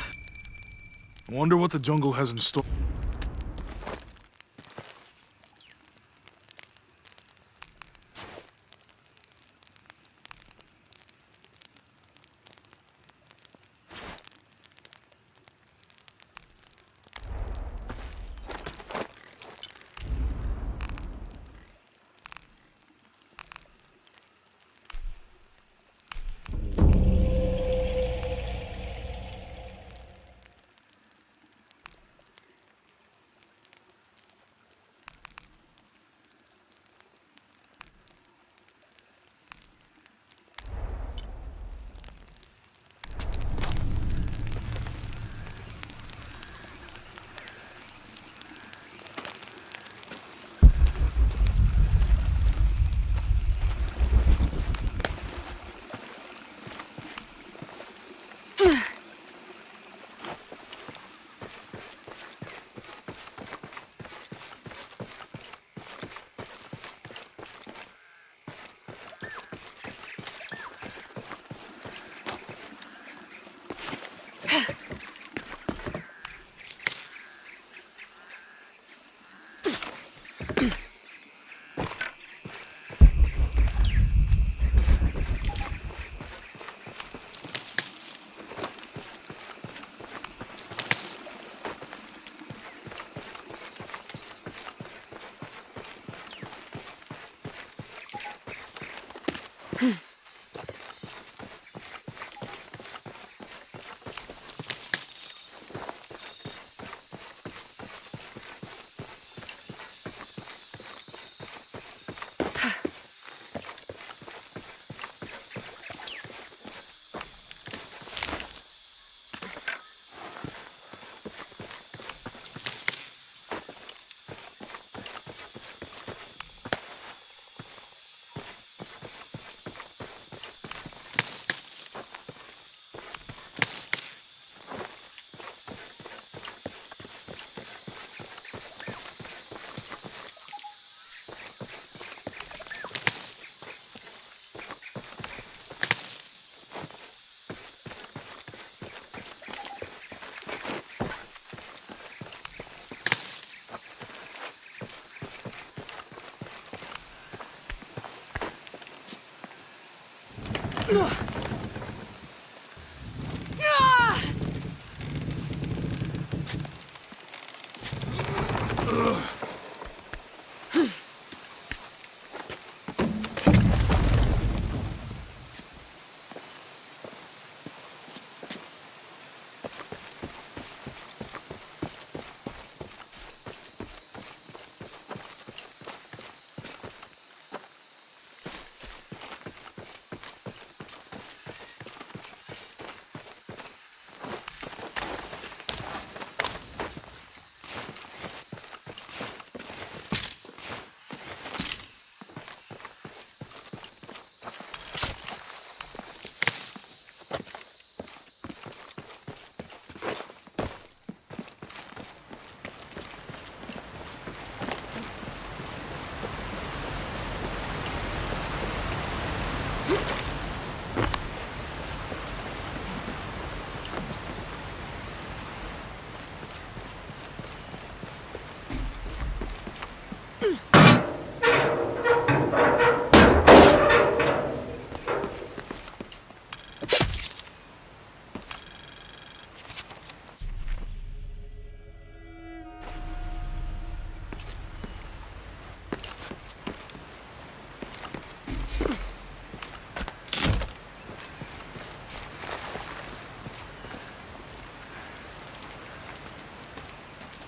I wonder what the jungle has in store.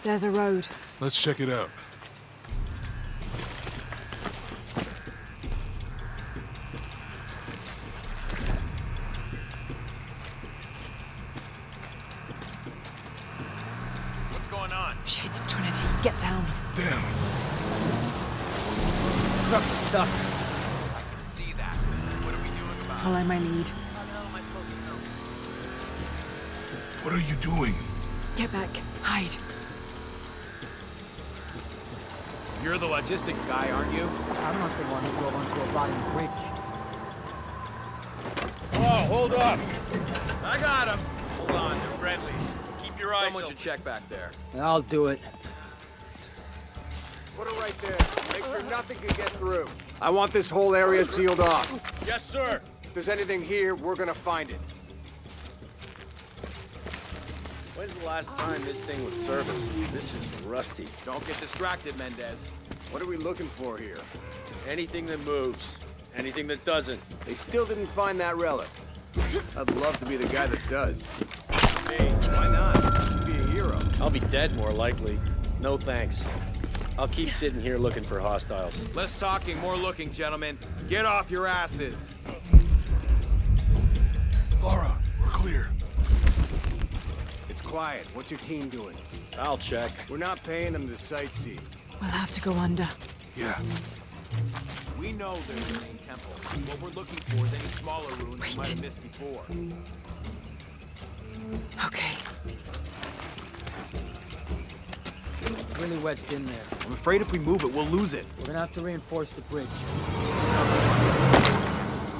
There's a road. Let's check it out. What's going on? Shit, Trinity, get down. Damn. Truck's stuck. I can see that. What are we doing about it? Follow my lead. How the hell am I supposed to know? What are you doing? Get back. Hide. You're the logistics guy, aren't you? I'm not the one who drove onto a rotting bridge. Oh, hold up! I got him. Hold on, they're friendlies. Keep your eyes Someone open. should check back there. I'll do it. Put it right there. Make sure nothing can get through. I want this whole area sealed off. Yes, sir. If there's anything here, we're gonna find it. When's the last time this thing was serviced? This is rusty. Don't get distracted, Mendez. What are we looking for here? Anything that moves. Anything that doesn't. They still didn't find that relic. I'd love to be the guy that does. Hey, Why not? You'd be a hero. I'll be dead more likely. No thanks. I'll keep sitting here looking for hostiles. Less talking, more looking, gentlemen. Get off your asses. Lara, we're clear. It's quiet. What's your team doing? I'll check. We're not paying them to sightsee. We'll have to go under. Yeah. We know there's the main temple. What we're looking for is any smaller ruins we might have missed before. Okay. It's really wedged in there. I'm afraid if we move it, we'll lose it. We're gonna have to reinforce the bridge.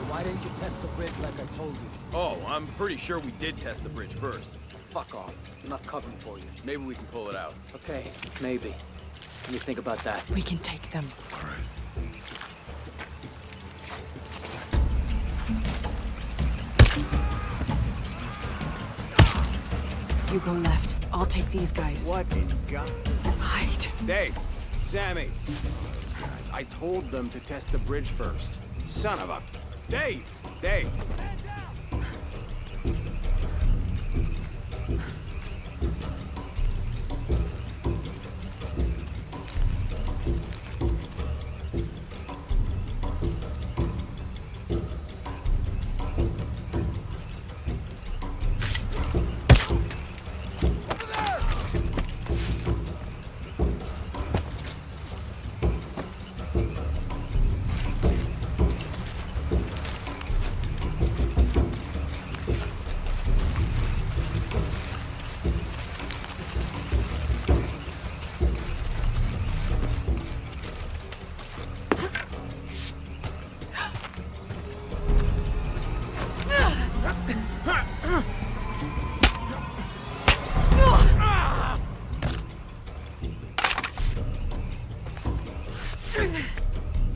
Why didn't you test the bridge like I told you? Oh, I'm pretty sure we did test the bridge first. Fuck off. I'm not covering for you. Maybe we can pull it out. Okay, maybe. Let me think about that. We can take them. All right. You go left. I'll take these guys. What in God? Hide. Dave, Sammy. Guys, I told them to test the bridge first. Son of a... Dave! Dave!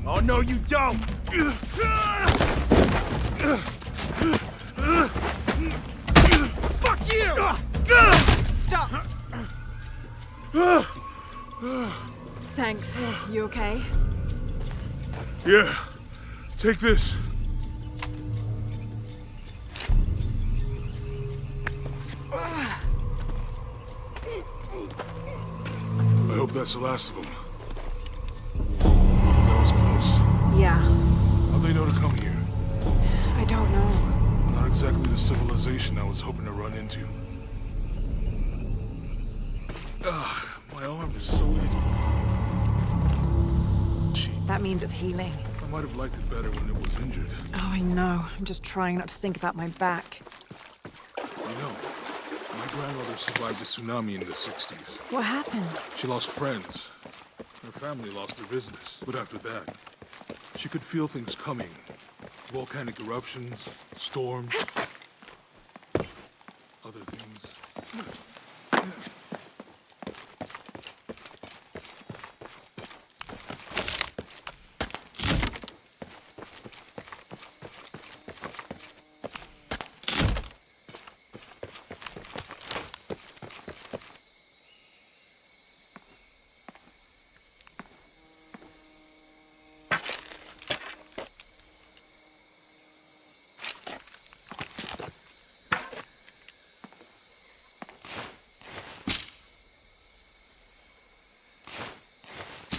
Oh, no, you don't! Fuck you! Stop! Thanks. You okay? Yeah. Take this. I hope that's the last of them. That was close. Yeah. How'd they know to come here? I don't know. Not exactly the civilization I was hoping to run into. My arm is so itchy. That means it's healing. I might have liked it better when it was injured. Oh, I know. I'm just trying not to think about my back. You know, my grandmother survived a tsunami in the 60s. What happened? She lost friends. Her family lost their business. But after that, she could feel things coming. Volcanic eruptions, storms, other things.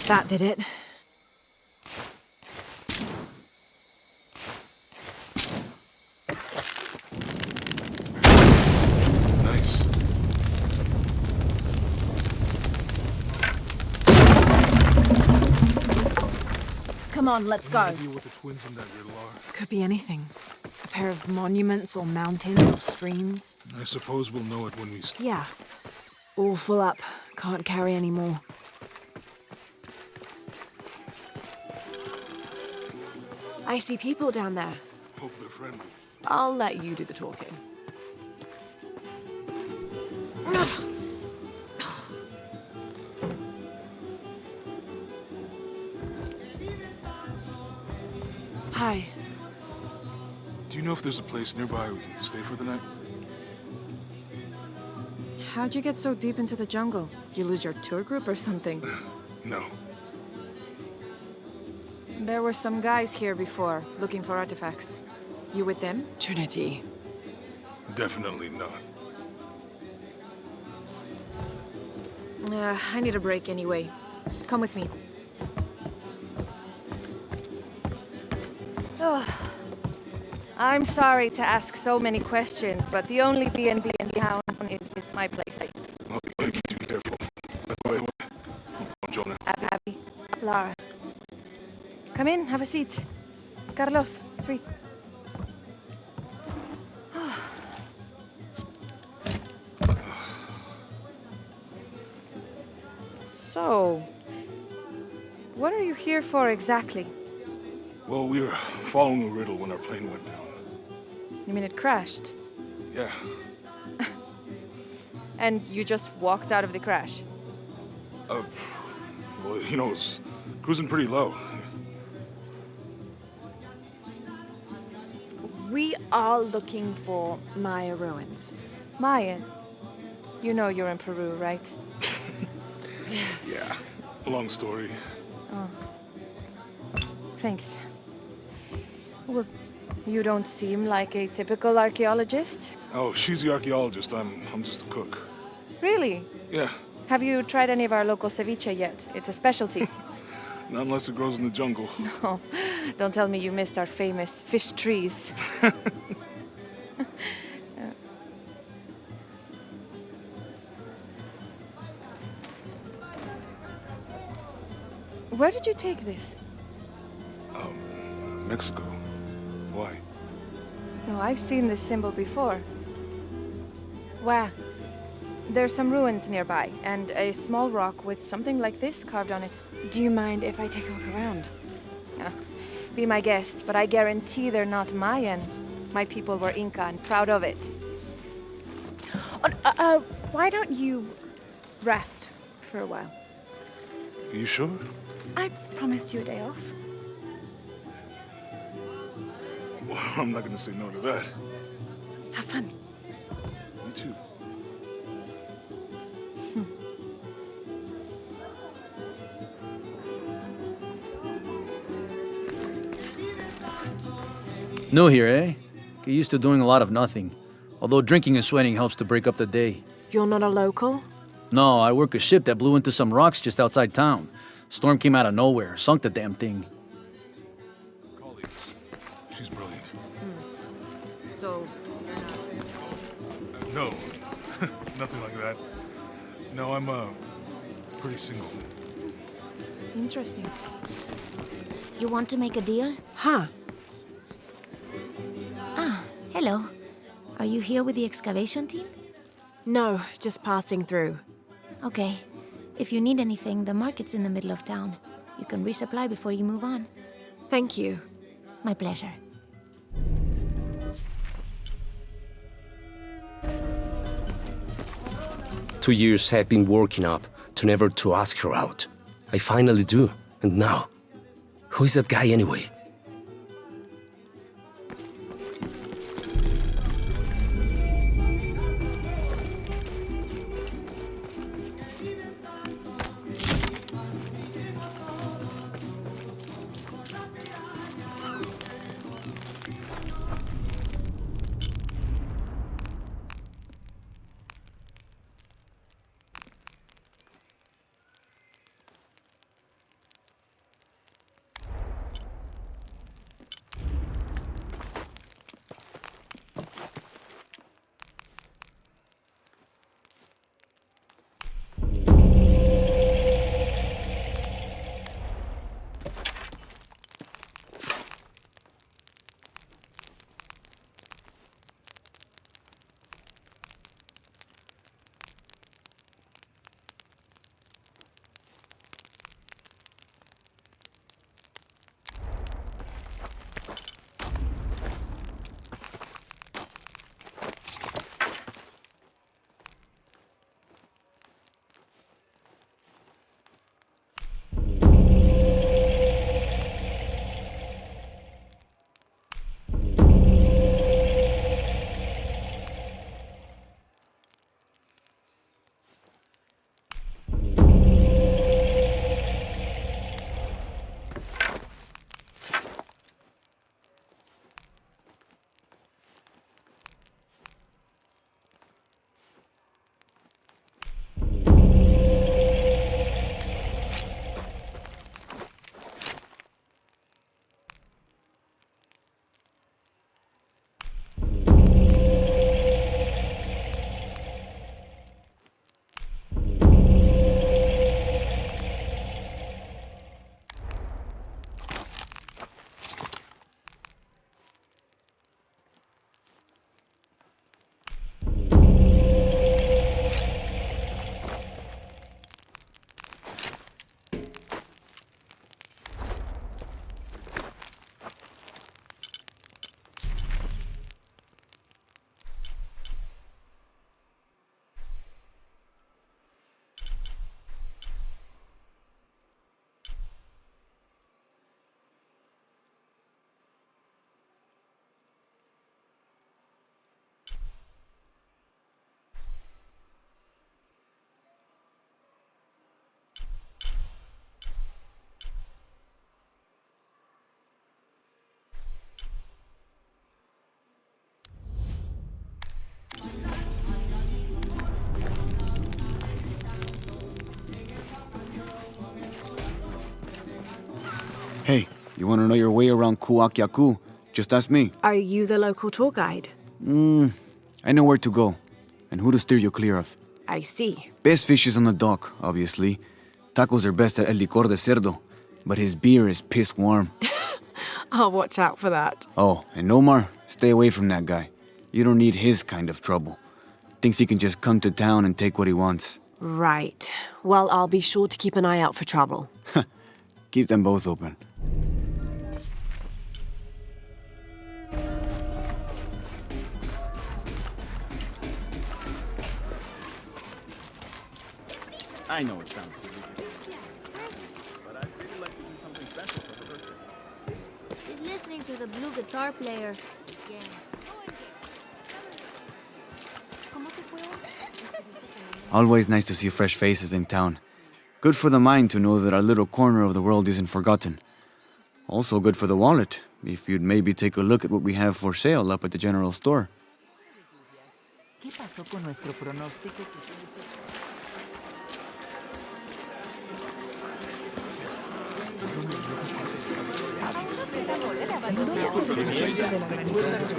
That did it. Nice. Come on, let's go. Maybe what the twins in that riddle are. Could be anything. A pair of monuments or mountains or streams. I suppose we'll know it when we... Yeah. All full up. Can't carry any more. I see people down there. Hope they're friendly. I'll let you do the talking. Hi. Do you know if there's a place nearby we can stay for the night? How'd you get so deep into the jungle? You lose your tour group or something? No. There were some guys here before, looking for artifacts. You with them? Trinity. Definitely not. I need a break anyway. Come with me. Oh. I'm sorry to ask so many questions, but the only B&B in town is my place. Okay, keep careful. Wait. Jonah. Abby. Lara. Come in, have a seat. Carlos, 3. So, what are you here for exactly? Well, we were following a riddle when our plane went down. You mean it crashed? Yeah. And you just walked out of the crash? Well, you know, it's cruising pretty low. We are looking for Maya ruins. Maya? You know you're in Peru, right? Yeah. Long story. Oh. Thanks. Well, You don't seem like a typical archaeologist. Oh, she's the archaeologist. I'm just a cook. Really? Yeah, Have you tried any of our local ceviche yet? It's a specialty. not unless it grows in the jungle. Oh, don't tell me you missed our famous fish trees. Where did you take this? Mexico. Why? No, I've seen this symbol before. Where? There's some ruins nearby, and a small rock with something like this carved on it. Do you mind if I take a look around? Be my guest, but I guarantee they're not Mayan. My people were Inca and proud of it. Why don't you rest for a while? You sure? I promised you a day off. Well, I'm not gonna say no to that. Have fun. You too. New here, eh? Get used to doing a lot of nothing. Although drinking and sweating helps to break up the day. You're not a local? No, I work a ship that blew into some rocks just outside town. Storm came out of nowhere, sunk the damn thing. Colleagues. She's brilliant. So, No, nothing like that. No, I'm pretty single. Interesting. You want to make a deal? huh? Hello. Are you here with the excavation team? No, just passing through. Okay. If you need anything, the market's in the middle of town. You can resupply before you move on. Thank you. My pleasure. Two years had been working up to never to ask her out. I finally do, and now, who is that guy anyway? Hey, you want to know your way around Kuwak Just ask me. Are you the local tour guide? I know where to go, and who to steer you clear of. I see. Best fish is on the dock, obviously. Tacos are best at El Licor de Cerdo, but his beer is piss warm. I'll watch out for that. Oh, and Omar, stay away from that guy. You don't need his kind of trouble. Thinks he can just come to town and take what he wants. Right. Well, I'll be sure to keep an eye out for trouble. Keep them both open. I know it sounds silly, but I'd really like to do something special for her birthday. She's listening to the blue guitar player. Again. Always nice to see fresh faces in town. Good for the mind to know that our little corner of the world isn't forgotten. Also good for the wallet, if you'd maybe take a look at what we have for sale up at the general store. ¿Qué pasó con nuestro pronóstico?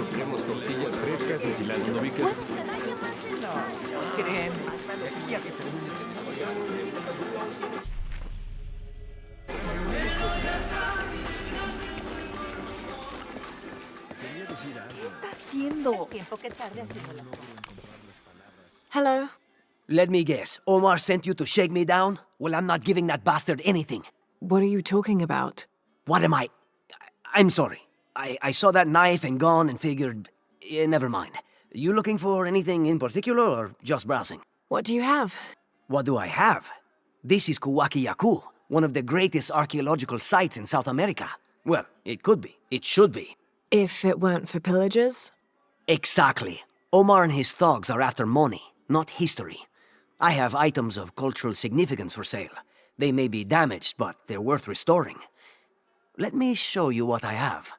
Queremos tortillas frescas y cilantro. No, creen. Ya que ¿Qué está haciendo? Tiempo que tarde haciendo las cosas. Hello? Let me guess. Omar sent you to shake me down? Well, I'm not giving that bastard anything. What are you talking about? What am I? I'm sorry. I saw that knife and gun and figured... never mind. You looking for anything in particular or just browsing? What do you have? What do I have? This is Kuwak, one of the greatest archaeological sites in South America. Well, it could be. It should be. If it weren't for pillagers? Exactly. Omar and his thugs are after money, not history. I have items of cultural significance for sale. They may be damaged, but they're worth restoring. Let me show you what I have.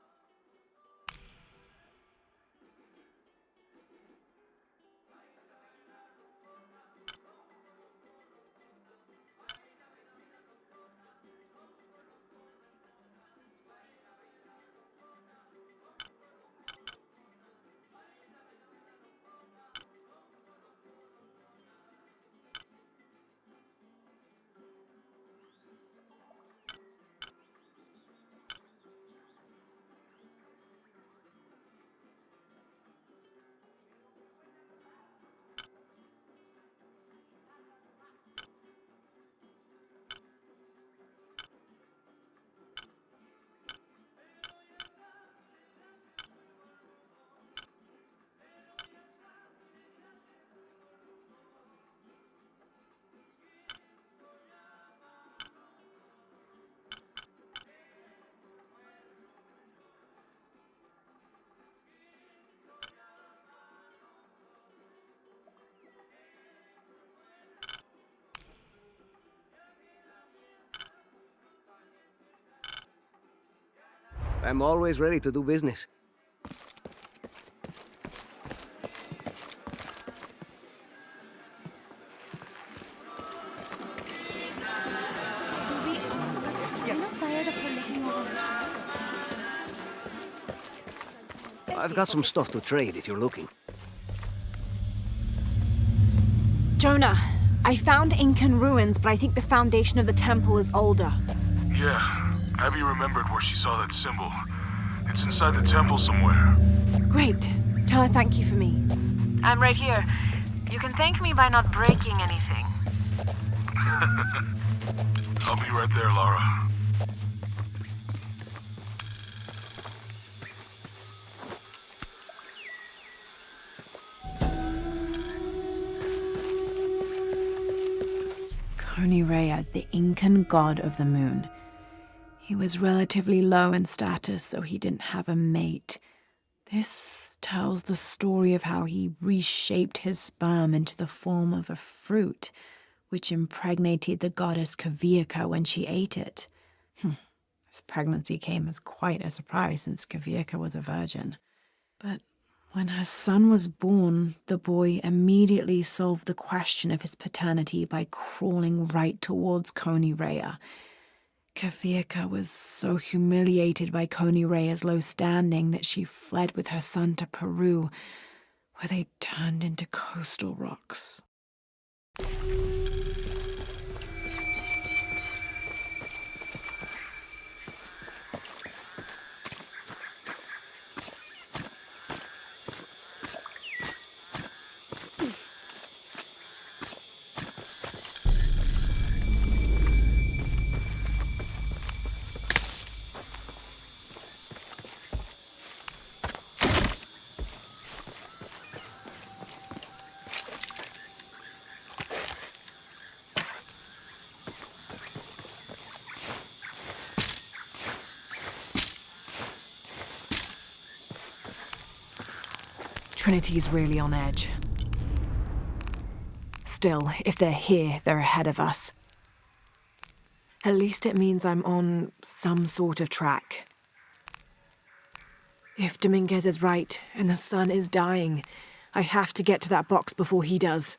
I'm always ready to do business. I'm not tired of her looking over. I've got some stuff to trade if you're looking. Jonah, I found Incan ruins, but I think the foundation of the temple is older. Yeah, Abby remembered where she saw that symbol. It's inside the temple somewhere. Great. Tell her thank you for me. I'm right here. You can thank me by not breaking anything. I'll be right there, Lara. Konirea, the Incan god of the moon. He was relatively low in status, so he didn't have a mate. This tells the story of how he reshaped his sperm into the form of a fruit, which impregnated the goddess Kavika when she ate it. His pregnancy came as quite a surprise since Kavika was a virgin. But when her son was born, the boy immediately solved the question of his paternity by crawling right towards Konirea. Kafirka was so humiliated by Coney Reyes' low standing that she fled with her son to Peru, where they turned into coastal rocks. Trinity's really on edge. Still, if they're here, they're ahead of us. At least it means I'm on some sort of track. If Dominguez is right and the sun is dying, I have to get to that box before he does.